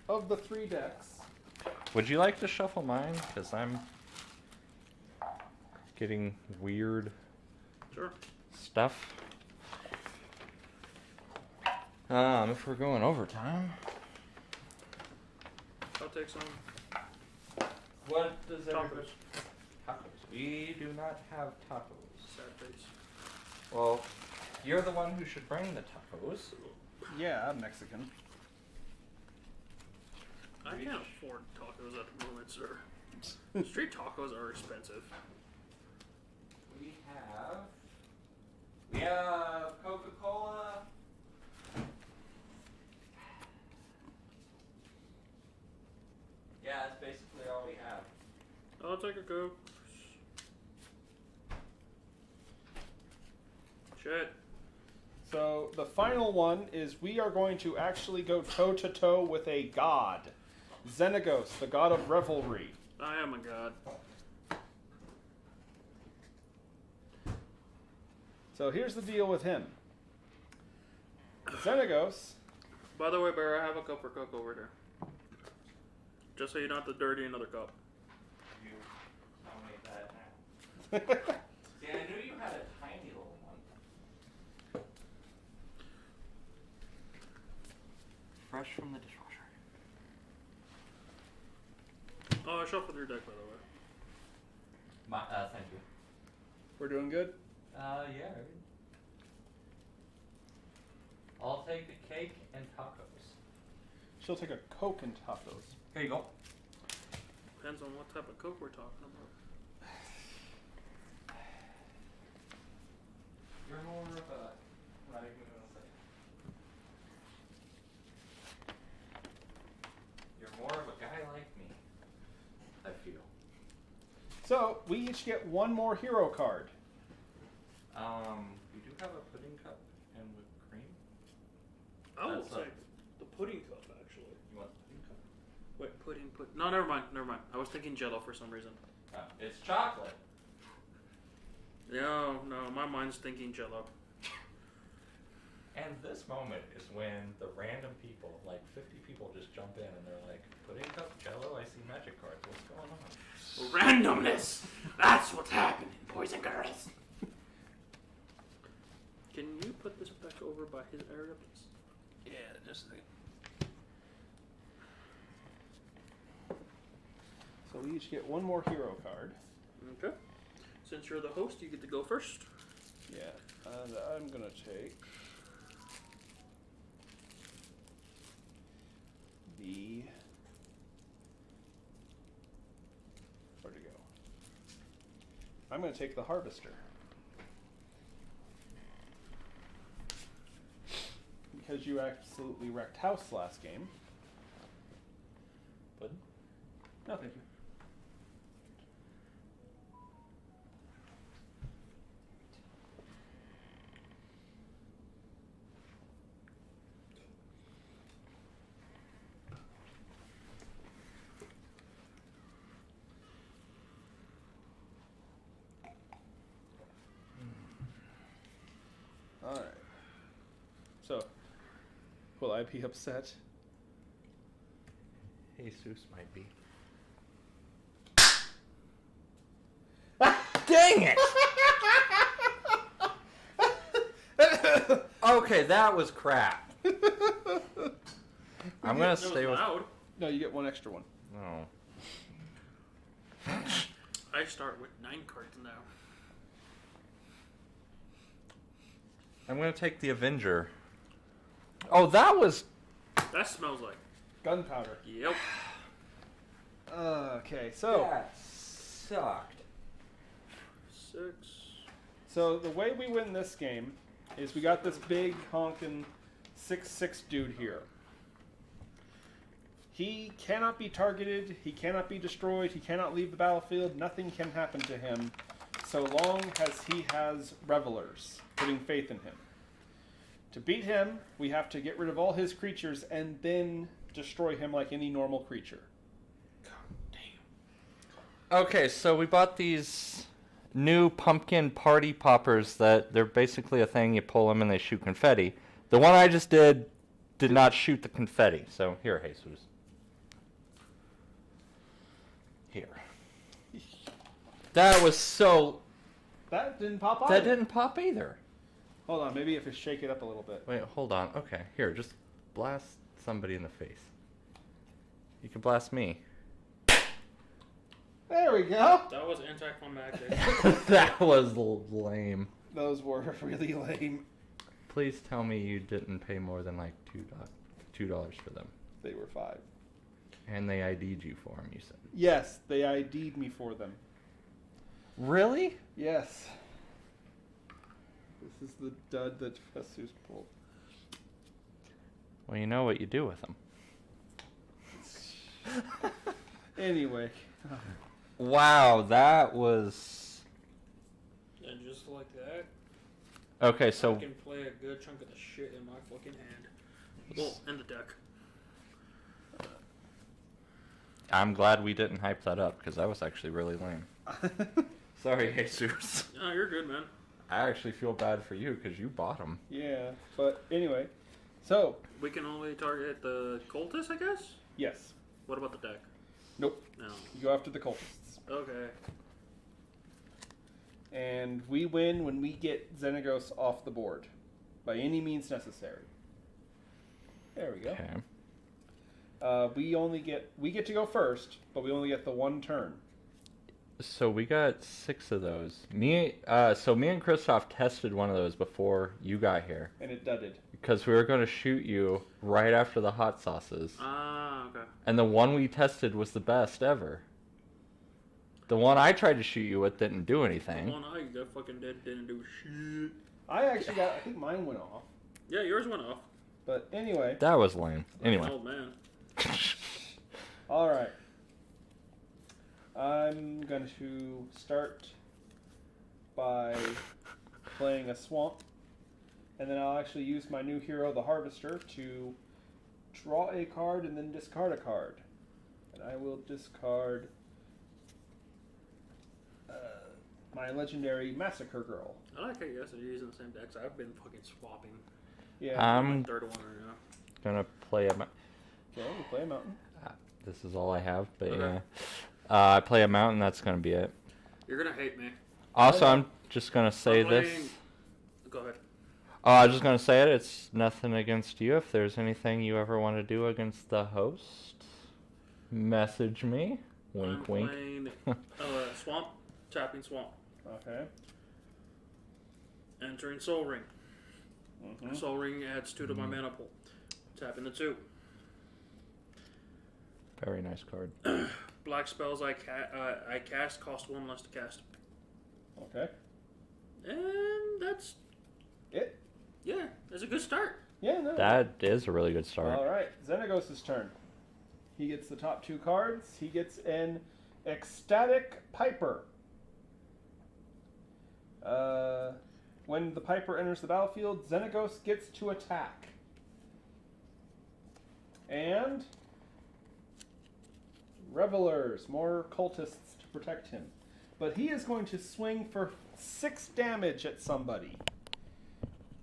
of the 3 decks. Would you like to shuffle mine? Because I'm getting weird stuff. If we're going overtime. I'll take some. What does Tacos. Tacos. We do not have tacos. Sad face. Well, you're the one who should bring the tacos. Yeah, I'm Mexican. I can't afford tacos at the moment, sir. Street tacos are expensive. We have Coca-Cola. Yeah, that's basically all we have. I'll take a Coke. Shit. So the final one is we are going to actually go toe-to-toe with a god. Xenagos, the god of revelry. I am a god. So here's the deal with him. Xenagos. By the way, Bear, I have a cup for Coke over there. Just so you don't have to dirty another cup. I'll make that now. See, I knew you had a tiny little one. Fresh from the dishwasher. Oh, I shuffled your deck, by the way. Thank you. We're doing good? Yeah. I'll take the cake and tacos. She'll take a Coke and tacos. Here you go. Depends on what type of Coke we're talking about. You're more of a... I'm not even going to say. You're more of a guy like me, I feel. So we each get one more hero card. We do have a pudding cup and whipped cream. I will That's take the pudding cup, actually. You want the pudding cup? Wait, pudding. No, never mind. I was thinking Jello for some reason. It's chocolate. No, my mind's thinking Jello. And this moment is when the random people, like 50 people, just jump in and they're like, putting up Jello, I see magic cards. What's going on? Randomness! That's what's happening, boys and girls. Can you put this back over by his area, please? Yeah, just a second. So we each get one more hero card. Okay. Since you're the host, you get to go first. Yeah, and I'm gonna take the. Where'd it go? I'm gonna take the Harvester. Because you absolutely wrecked house last game. What? No, thank you. Alright. So, will I be upset? Jesus might be. Dang it! Okay, that was crap. I'm gonna stay with. Loud. No, you get one extra one. No. I start with 9 cards now. I'm gonna take the Avenger. Oh, that was. That smells like Gunpowder. Yep. Okay, so. That sucked. 6. So the way we win this game is we got this big honkin' 6'6" dude here. He cannot be targeted, he cannot be destroyed, he cannot leave the battlefield, nothing can happen to him so long as he has revelers putting faith in him. To beat him, we have to get rid of all his creatures and then destroy him like any normal creature. God damn. Okay, so we bought these new pumpkin party poppers that they're basically a thing. You pull them and they shoot confetti. The one I just did not shoot the confetti. So here, Jesus. Here. That was so. That didn't pop That either. didn't pop either. Hold on, maybe if I shake it up a little bit. Wait, hold on. Okay, here, just blast somebody in the face. You can blast me. There we go. That was anticlimactic. That was lame. Those were really lame. Please tell me you didn't pay more than like $2 for them. They were 5. And they ID'd you for them, you said. Yes, they ID'd me for them. Really? Yes. This is the dud that Jesus pulled. Well, you know what you do with them. Anyway. Wow, that was... And just like that, Okay, so... I can play a good chunk of the shit in my fucking hand. Well, and the deck. I'm glad we didn't hype that up, because that was actually really lame. Sorry, Jesus. No, you're good, man. I actually feel bad for you, because you bought them. Yeah, but anyway. So. We can only target the cultists, I guess? Yes. What about the deck? Nope. No. You go after the cultists. Okay. And we win when we get Xenagos off the board. By any means necessary. There we go. Okay. We get to go first, but we only get the one turn. So we got 6 of those. Me and Kristoff tested one of those before you got here. And it dudded. Because we were going to shoot you right after the hot sauces. Ah, okay. And the one we tested was the best ever. The one I tried to shoot you with didn't do anything. The one I fucking didn't do shit. I think mine went off. Yeah, yours went off. But anyway. That was lame. Anyway. Old man. Alright. I'm going to start by playing a swamp. And then I'll actually use my new hero, the Harvester, to draw a card and then discard a card. And I will discard my legendary Massacre Girl. I like how you guys are using the same decks. I've been fucking swapping. Yeah. I'm my third one right now. gonna play a. Okay, we play a mountain. This is all I have, but Okay. yeah. I play a mountain. That's gonna be it. You're gonna hate me. Also, I'm just gonna say I'm this. playing- Go ahead. Oh, I was just gonna say it. It's nothing against you. If there's anything you ever want to do against the host, message me. Wink, I'm wink. playing Swamp, tapping Swamp, Okay. entering Soul Ring. Mm-hmm. Soul Ring adds 2 to my mana pool. Tapping the 2. Very nice card. Black spells I cast cost 1 less to cast. Okay. And that's It? yeah, that's a good start. Yeah, no. That is a really good start. All right, Xenagos' turn. He gets the top 2 cards. He gets an Ecstatic Piper. When the Piper enters the battlefield, Xenagos gets to attack. And Revelers, more cultists to protect him. But he is going to swing for 6 damage at somebody.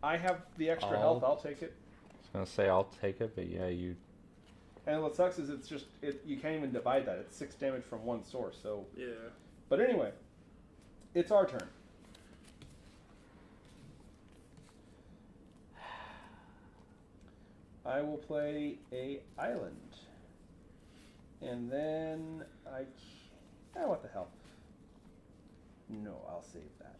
I have the extra health. I'll take it. I was gonna say I'll take it, but yeah, you. And what sucks is it's just you can't even divide that. It's 6 damage from one source. So, Yeah. but anyway, it's our turn. I will play a island, and then what the hell? No, I'll save that.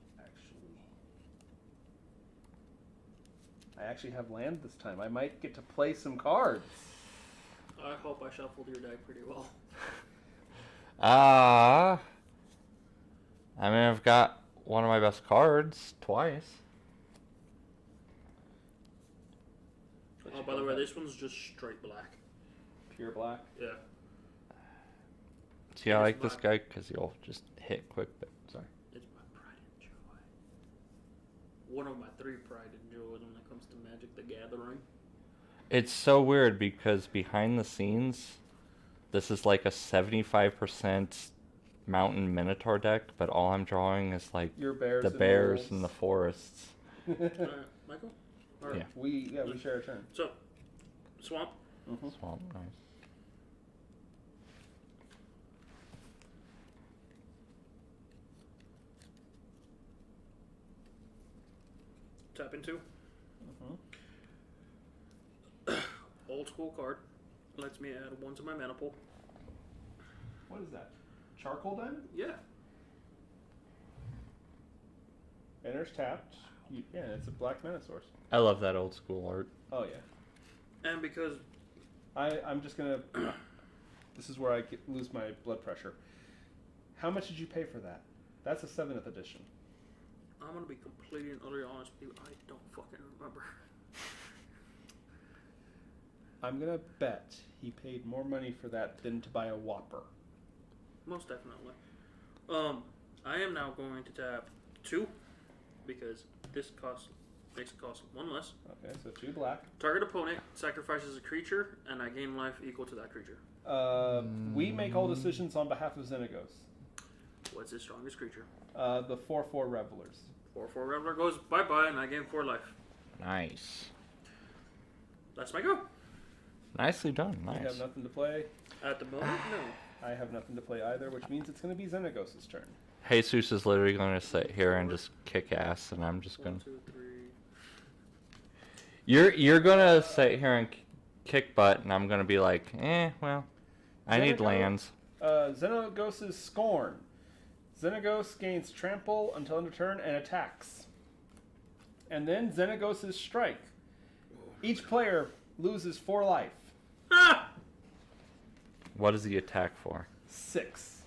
I actually have land this time. I might get to play some cards. I hope I shuffled your deck pretty well. I mean, I've got one of my best cards twice. Oh, by the way, this one's just straight black. Pure black. Yeah. See, I like this guy because he'll just hit quick, but sorry. It's my pride and joy. One of my 3 pride and joys when it comes to Magic the Gathering. It's so weird because behind the scenes, this is like a 75% mountain minotaur deck, but all I'm drawing is like Your bears the and bears wolves. and the forests. Michael? Or, Yeah. We share a turn. So, Swamp. Mm-hmm. Swamp, nice. Tap into. Mm-hmm. Old school card. Lets me add 1 to my mana pool. What is that? Charcoal Diamond? Yeah. Enters tapped. Yeah, it's a black mana source. I love that old school art. Oh yeah. And because I'm just gonna. This is where I lose my blood pressure. How much did you pay for that? That's a 7th edition. I'm gonna be completely and utterly honest with you, I don't fucking remember. I'm gonna bet he paid more money for that than to buy a Whopper. Most definitely. I am now going to tap 2 because this makes it cost 1 less. Okay, so 2 black. Target opponent sacrifices a creature, and I gain life equal to that creature. We make all decisions on behalf of Xenagos. What's his strongest creature? The 4/4 Revelers. 4/4 Reveler goes bye-bye, and I gain 4 life. Nice. That's my go. Nicely done. I Nice. have nothing to play. At the moment, no. I have nothing to play either, which means it's going to be Xenagos' turn. Jesus is literally going to sit here and just kick ass, and I'm just 1, going 2, 3. You're going to sit here and kick butt, and I'm going to be like, well, I need lands. Xenagos' Scorn. Xenagos gains trample until end of turn and attacks. And then Xenagos' Strike. Each player loses 4 life. Ah! What does he attack for? 6.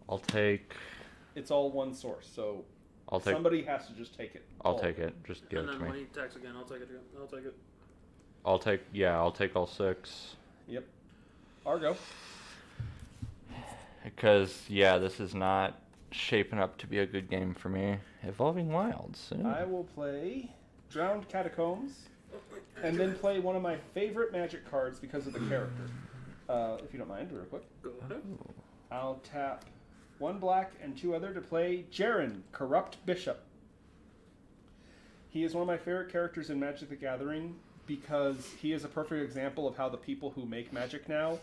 I'll take... It's all one source, so I'll take... somebody has to just take it. I'll take it. Just give And it then to when me. he attacks again, I'll take it again. I'll take it. I'll take all 6. Yep. Argo. Because, yeah, this is not shaping up to be a good game for me. Evolving Wilds. Ooh. I will play Drowned Catacombs, and then play one of my favorite Magic cards because of the character. If you don't mind, real quick. Go ahead. I'll tap 1 black and 2 other to play Jaren, Corrupt Bishop. He is one of my favorite characters in Magic the Gathering because he is a perfect example of how the people who make Magic now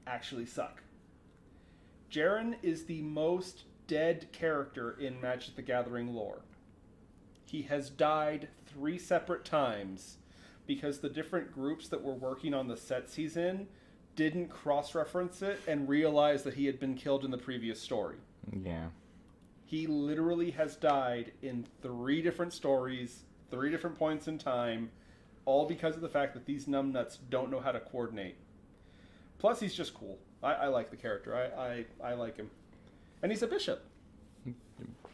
actually suck. Jaren is the most dead character in Magic the Gathering lore. He has died 3 separate times because the different groups that were working on the sets he's in didn't cross-reference it and realize that he had been killed in the previous story. Yeah. He literally has died in 3 different stories, 3 different points in time, all because of the fact that these numbnuts don't know how to coordinate. Plus, he's just cool. I like the character. I like him. And he's a bishop.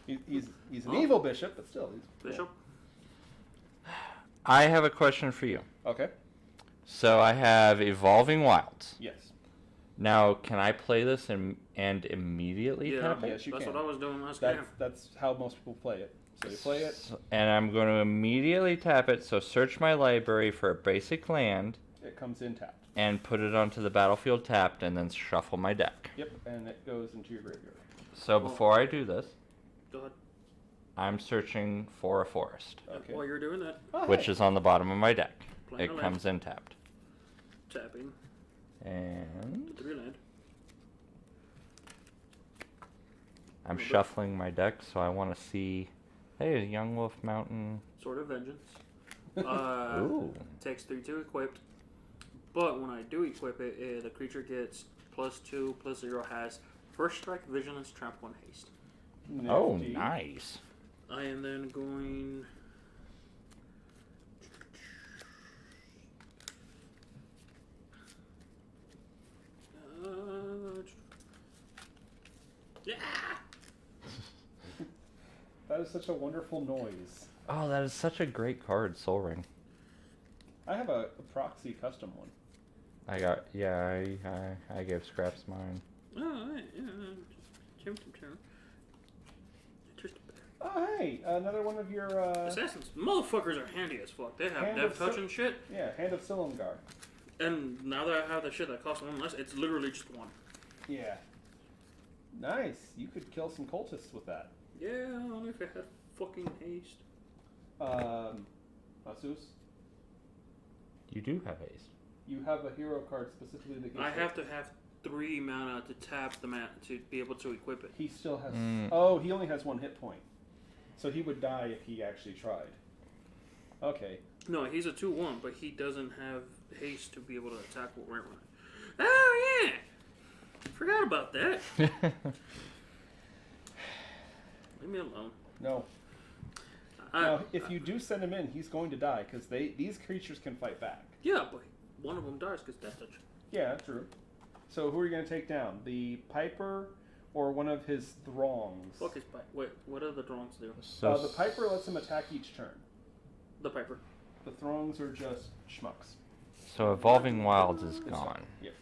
He's an evil bishop, but still. He's Bishop? I have a question for you. Okay. So I have Evolving Wilds. Yes. Now, can I play this and immediately tap it? Yes, you That's can. what I was doing last game. That's how most people play it. So you play it. And I'm going to immediately tap it, so search my library for a basic land. It comes in tapped. And put it onto the battlefield tapped, and then shuffle my deck. Yep, and it goes into your graveyard. So before I do this, Go ahead. I'm searching for a forest, Okay. While you're doing that, which is on the bottom of my deck. Playing It a comes in tapped. tapping. And Put 3 land. I'm shuffling my deck, so I want to see... Hey, Young Wolf Mountain. Sword of Vengeance. Ooh. Takes 3/2 equipped. But when I do equip it, the creature gets +2, +0 has First Strike, Vigilance, Trample, and Haste. Oh, Nifty. nice. I am then going... yeah! That is such a wonderful noise. Oh, that is such a great card, Soul Ring. I have a proxy custom one. I got... Yeah, I gave Scraps mine. Oh, yeah. Oh, hey, another one of your, Assassins. Motherfuckers are handy as fuck. They have Hand dev of touch Sil- and shit. yeah, Hand of Silumgar. And now that I have the shit that costs 1 less, it's literally just 1. Yeah. Nice. You could kill some cultists with that. Yeah, only if it had fucking haste. Asus, You do have haste. you have a hero card specifically that gives I it- have to have 3 mana to tap the mana to be able to equip it. He still has... Mm. Oh, he only has 1 hit point. So he would die if he actually tried. Okay. No, he's a 2/1, but he doesn't have haste to be able to attack with Rent Run. Oh, yeah! Forgot about that. Leave me alone. No. Now, if you do send him in, he's going to die, because these creatures can fight back. Yeah, but one of them dies because death touch. Yeah, true. So who are you going to take down? The Piper or one of his Throngs? Fuck his pipe. Wait, what do the Throngs do? So The Piper lets him attack each turn. The Piper. The Throngs are just schmucks. So Evolving Wilds is It's gone. Yep.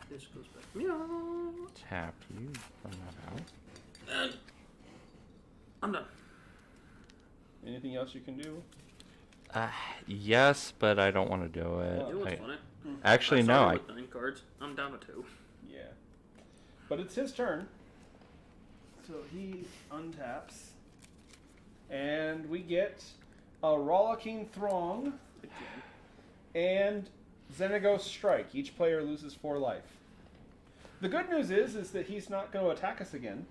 This goes back. Meow. Tap you from that out. And I'm done. Anything else you can do? Yes, but I don't want to do it. You know what's I- funny? Actually, no. started with 9 cards. I'm down to 2. Yeah. But it's his turn. So he untaps. And we get a Rollicking Throng and Xenagos Strike. Each player loses 4 life. The good news is that he's not going to attack us again.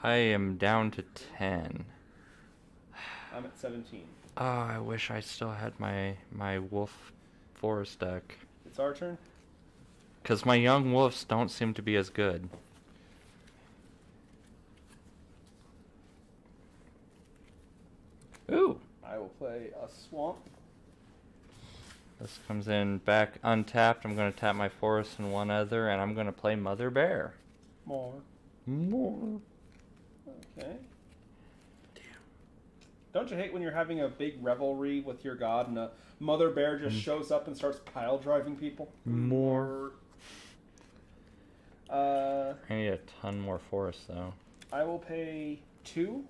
I am down to 10. I'm at 17. Oh, I wish I still had my wolf forest deck. It's our turn. Because my young wolves don't seem to be as good. Ooh! I will play a Swamp. This comes in back untapped. I'm going to tap my forest and 1 other, and I'm going to play Mother Bear. More. More. Okay. Don't you hate when you're having a big revelry with your god and a mother bear just shows up and starts pile driving people? More. I I need a ton more forest, though. will pay 2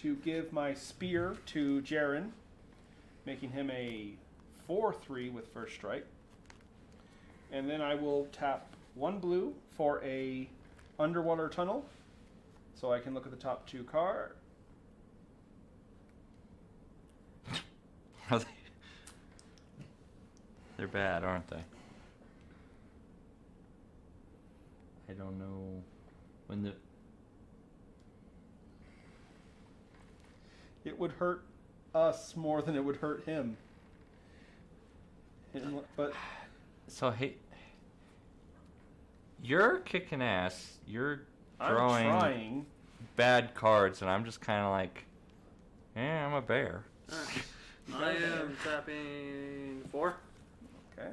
to give my spear to Jaren, making him a 4/3 with first strike. And then I will tap 1 blue for a underwater tunnel, so I can look at the top 2 cards. They're bad, aren't they? I don't know when the... It would hurt us more than it would hurt him. But so hey, you're kicking ass. You're drawing I'm trying. bad cards, and I'm just kind of like, yeah, I'm a bear. I am tapping 4. Okay.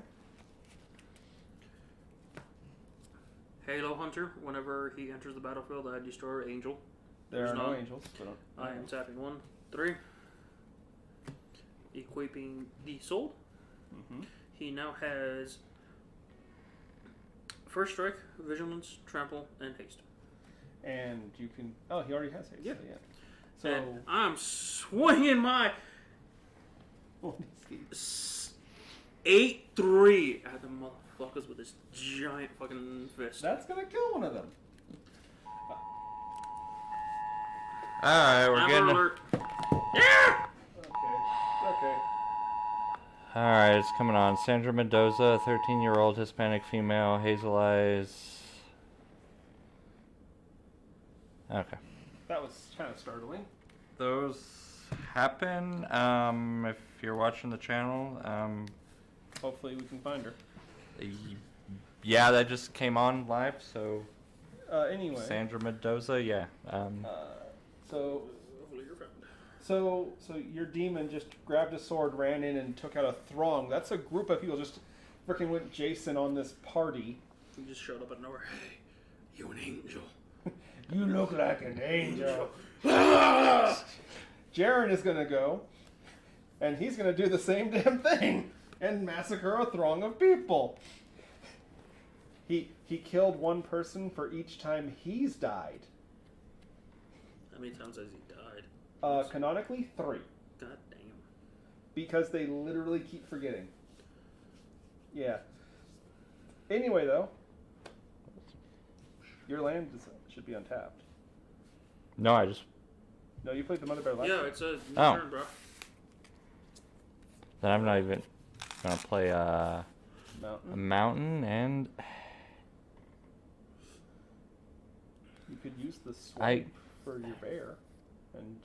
Halo Hunter. Whenever he enters the battlefield, I destroy Angel. There are no angels. I am tapping 1, 3. Equipping the Soul. Mm-hmm. He now has First Strike, Vigilance, Trample, and Haste. And you can... Oh, he already has haste. Yeah. So... And I'm swinging my 8-3 at the motherfuckers with this giant fucking fist. That's gonna kill one of them. Alright, we're getting... Alert. Yeah! Okay. Alright, it's coming on. Sandra Mendoza, 13-year-old Hispanic female, hazel eyes. Okay. That was kind of startling. Those happen. If you're watching the channel, Hopefully we can find her. yeah, that just came on live, so... Anyway. Sandra Mendoza, yeah. So your demon just grabbed a sword, ran in, and took out a throng. That's a group of people just freaking went Jason on this party. He just showed up at nowhere. Hey, you an angel. You look like an angel. Jaren is going to go, and he's going to do the same damn thing and massacre a throng of people. He killed one person for each time he's died. How many times has he died? Canonically, 3. God damn. Because they literally keep forgetting. Yeah. Anyway, though, your land should be untapped. No, I just... No, you played the Mother Bear last Yeah, time. it's a Oh. turn, bro. Then I'm not even gonna play a mountain, and... You could use the swipe for your bear, and...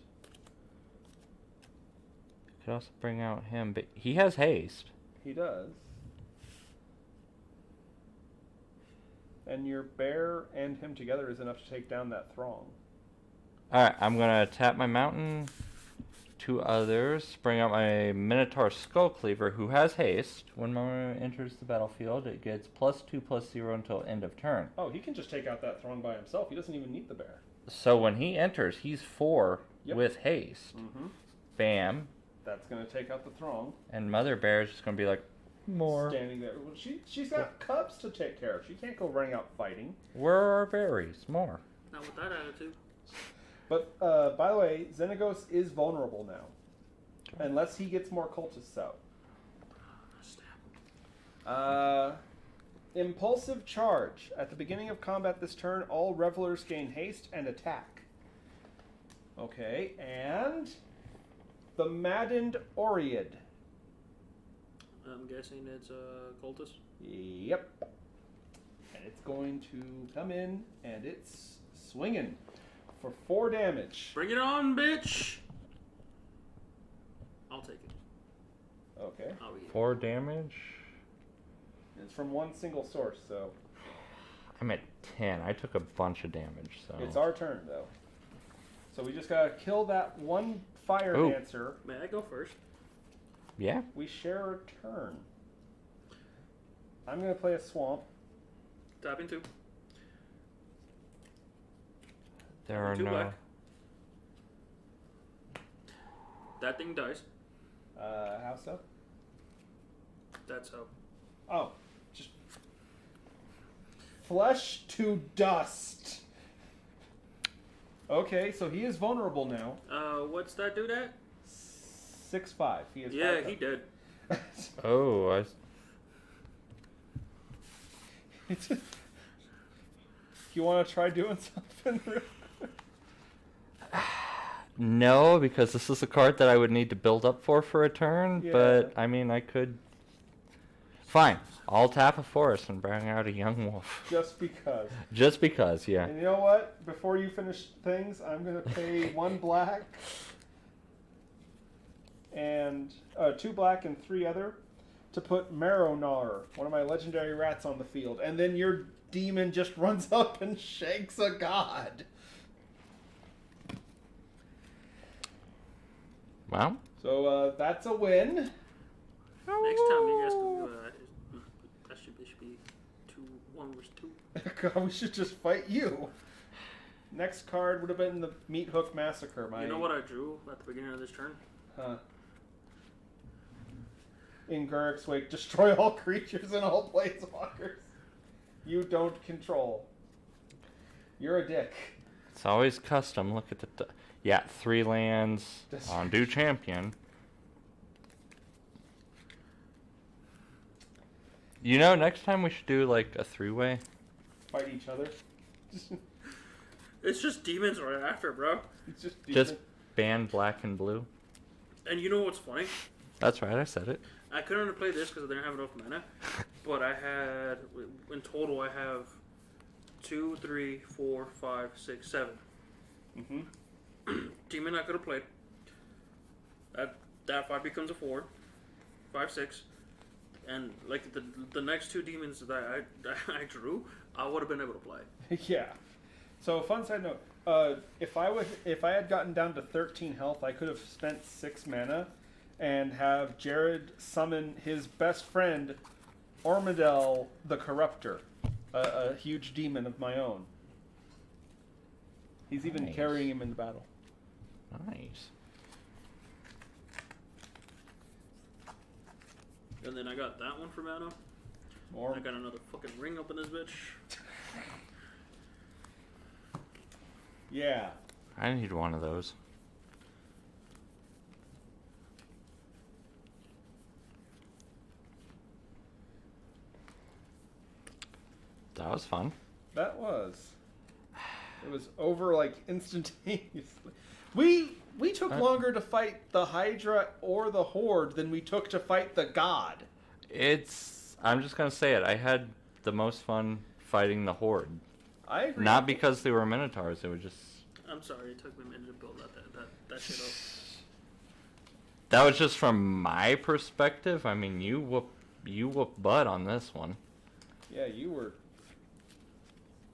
You could also bring out him, but he has haste. He does. And your bear and him together is enough to take down that throng. Alright, I'm gonna tap my mountain, 2 others, bring out my Minotaur Skull Cleaver, who has haste. When Momo enters the battlefield, it gets +2/+0 until end of turn. Oh, he can just take out that throng by himself. He doesn't even need the bear. So when he enters, he's 4 Yep. with haste. Mm-hmm. Bam. That's going to take out the throng. And Mother Bear is just gonna be like, more. Standing there. Well, she's got cubs to take care of. She can't go running out fighting. Where are our berries? More. Not with that attitude. But, by the way, Xenagos is vulnerable now. Unless he gets more cultists out. Impulsive Charge. At the beginning of combat this turn, all revelers gain haste and attack. Okay, and... the Maddened Oread. I'm guessing it's a cultist. Yep. And it's going to come in, and it's swinging for 4 damage. Bring it on, bitch! I'll take it. Okay. I'll eat it. 4 damage? It's from one single source, so... I'm at 10. I took a bunch of damage, so... It's our turn, though. So we just gotta kill that one fire dancer. May I go first? Yeah. We share a turn. I'm gonna play a swamp. Tapping 2. There are 2 no... black. That thing dies. How so? That's how. Oh, just... Flesh to dust. Okay, so he is vulnerable now. What's that dude at? 6'5". He is. Yeah, 5'5". he did. Oh, You want to try doing something real quick? No, because this is a card that I would need to build up for a turn, Yeah. but, I mean, I could... Fine. I'll tap a forest and bring out a young wolf. Just because. Just because, yeah. And you know what? Before you finish things, I'm going to pay 1 black and 2 black and 3 other to put Marrow-Gnar, one of my legendary rats, on the field. And then your demon just runs up and shanks a god. Well. So that's a win. Next time you guys can do that should be 1 versus 2. God, we should just fight you. Next card would have been the Meat Hook Massacre. You know what I drew at the beginning of this turn? Huh. In Guruk's Wake, destroy all creatures and all planeswalkers you don't control. You're a dick. It's always custom. Look at the... yeah, 3 lands on Do Champion. You know, next time we should do, like, a 3-way. Fight each other. It's just demons right after, bro. It's just demons. Just ban black and blue. And you know what's funny? That's right, I said it. I couldn't play this because I didn't have enough mana. But I had, in total, I have 2, 3, 4, 5, 6, 7. Mm-hmm. Demon I could have played. That 5 becomes a 4. 5, 6. And like the next 2 demons that I drew, I would have been able to play. Yeah. So fun side note. If I had gotten down to 13 health, I could have spent 6 mana and have Jared summon his best friend, Ormadel the Corruptor, a huge demon of my own. He's even Nice. carrying him in the battle. Nice. And then I got that one for mana. I got another fucking ring up in this bitch. Yeah. I need one of those. That was fun. That was. It was over like instantaneously. We took longer to fight the Hydra or the Horde than we took to fight the God. I'm just gonna say it. I had the most fun fighting the Horde. I agree. Not because they were Minotaurs. It was just. I'm sorry, it took me a minute to build that shit up. That was just from my perspective. I mean, you whoop butt on this one. Yeah, you were.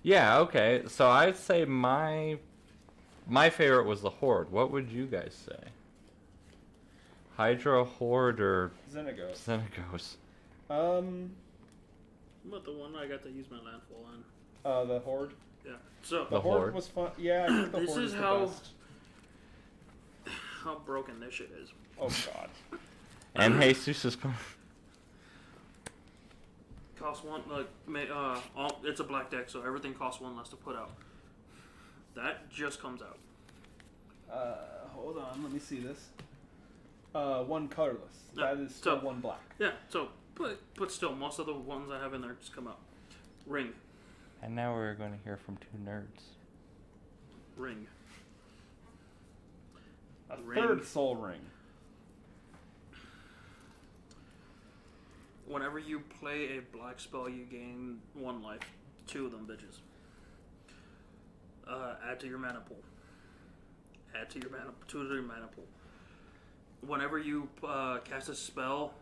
Yeah. Okay. So I'd say my favorite was the Horde. What would you guys say? Hydra, Horde, or Xenagos. Xenagos? But the one I got to use my landfall on. The Horde. Yeah. So The Horde was fun. Yeah, I think the This Horde is the how- best. how broken this shit is. Oh God. And Jesus is coming. Cost 1 it's a black deck, so everything costs 1 less to put out. That just comes out. Hold on, let me see this. 1 colorless. Yeah, That is still so- 1 black. Yeah. So but still, most of the ones I have in there just come out. Ring. And now we're going to hear from 2 nerds. Ring. A Ring. 3rd Soul Ring. Whenever you play a black spell, you gain 1 life. 2 of them bitches. Add to your mana pool. Add to your mana, 2 to your mana pool. Whenever you cast a spell,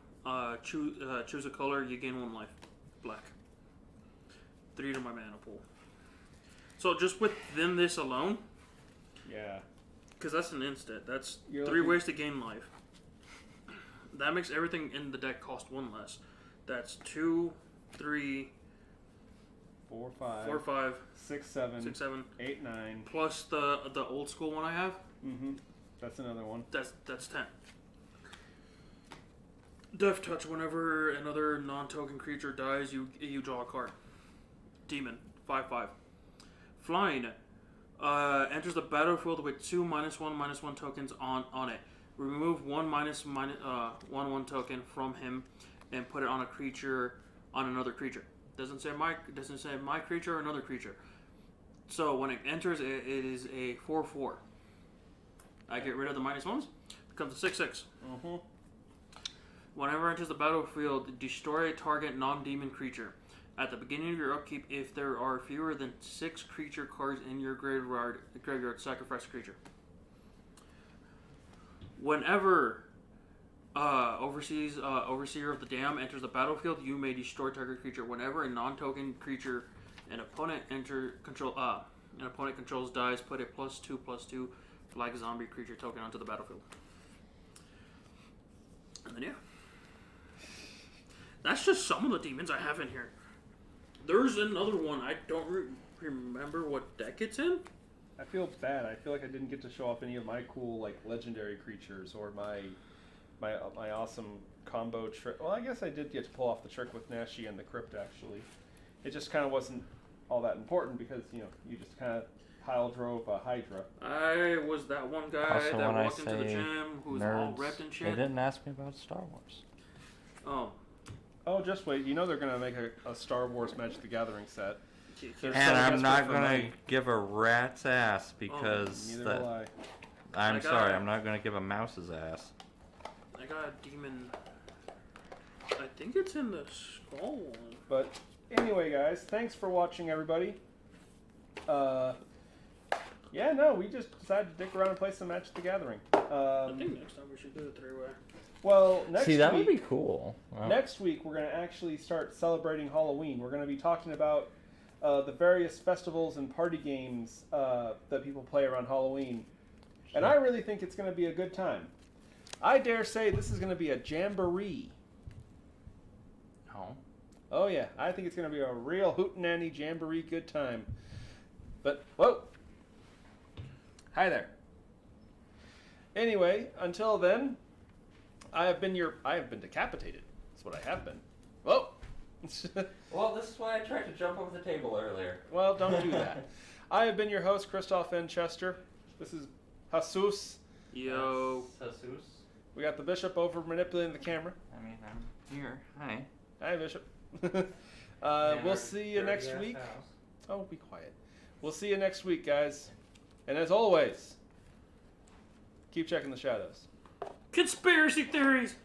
choose a color, you gain 1 life. Black. 3 to my mana pool. So just within this alone, Yeah. because that's an instant, that's You're 3 looking- ways to gain life. That makes everything in the deck cost 1 less. That's 2, 3, 4, 5. 4, 5, 6, 7. 6, 7. 8, 9. Plus the old school one I have. Mm-hmm. That's another one. That's 10. Death Touch. Whenever another non-token creature dies, you draw a card. Demon. 5/5. Flying. Enters the battlefield with 2 -1/-1 tokens on it. Remove 1 1/1 token from him and put it on a creature, on another creature. Doesn't say my creature or another creature. So when it enters, it is a 4/4. I get rid of the -1s. Becomes a 6/6. Mm-hmm. Whenever it enters the battlefield, destroy a target non-demon creature. At the beginning of your upkeep, if there are fewer than 6 creature cards in your graveyard, sacrifice a creature. Whenever Overseer of the Dam enters the battlefield, you may destroy target creature. Whenever a non-token creature an opponent controls dies, put a +2/+2 Black Zombie creature token onto the battlefield. And then yeah. That's just some of the demons I have in here. There's another one. I don't remember what deck it's in. I feel bad. I feel like I didn't get to show off any of my cool like legendary creatures or my awesome combo trick. Well, I guess I did get to pull off the trick with Nashi and the Crypt actually. It just kind of wasn't all that important because you just kind of pile drove a Hydra. I was that one guy also, that walked into the gym who was all repped and shit. They didn't ask me about Star Wars. Oh, just wait. They're going to make a Star Wars Magic the Gathering set. And I'm not going to give a rat's ass because neither will I. I'm sorry, I'm not going to give a mouse's ass. I got a demon. I think it's in the skull one. But anyway, guys, thanks for watching, everybody. We just decided to dick around and play some Magic the Gathering. I think next time we should do a 3-way. Well, next week... that would be cool. Wow. Next week, we're going to actually start celebrating Halloween. We're going to be talking about the various festivals and party games that people play around Halloween. Sure. And I really think it's going to be a good time. I dare say this is going to be a jamboree. Oh? Oh, yeah. I think it's going to be a real hootenanny jamboree good time. But, whoa! Hi there. Anyway, until then, I have been decapitated. That's what I have been. Whoa! Well, this is why I tried to jump over the table earlier. Well, don't do that. I have been your host, Kristoff N. Chester. This is Jesus. Yo. Jesus. We got the Bishop over manipulating the camera. I mean, I'm here. Hi. Hi, Bishop. We'll see you next week. Oh, be quiet. We'll see you next week, guys. And as always, keep checking the shadows. Conspiracy theories!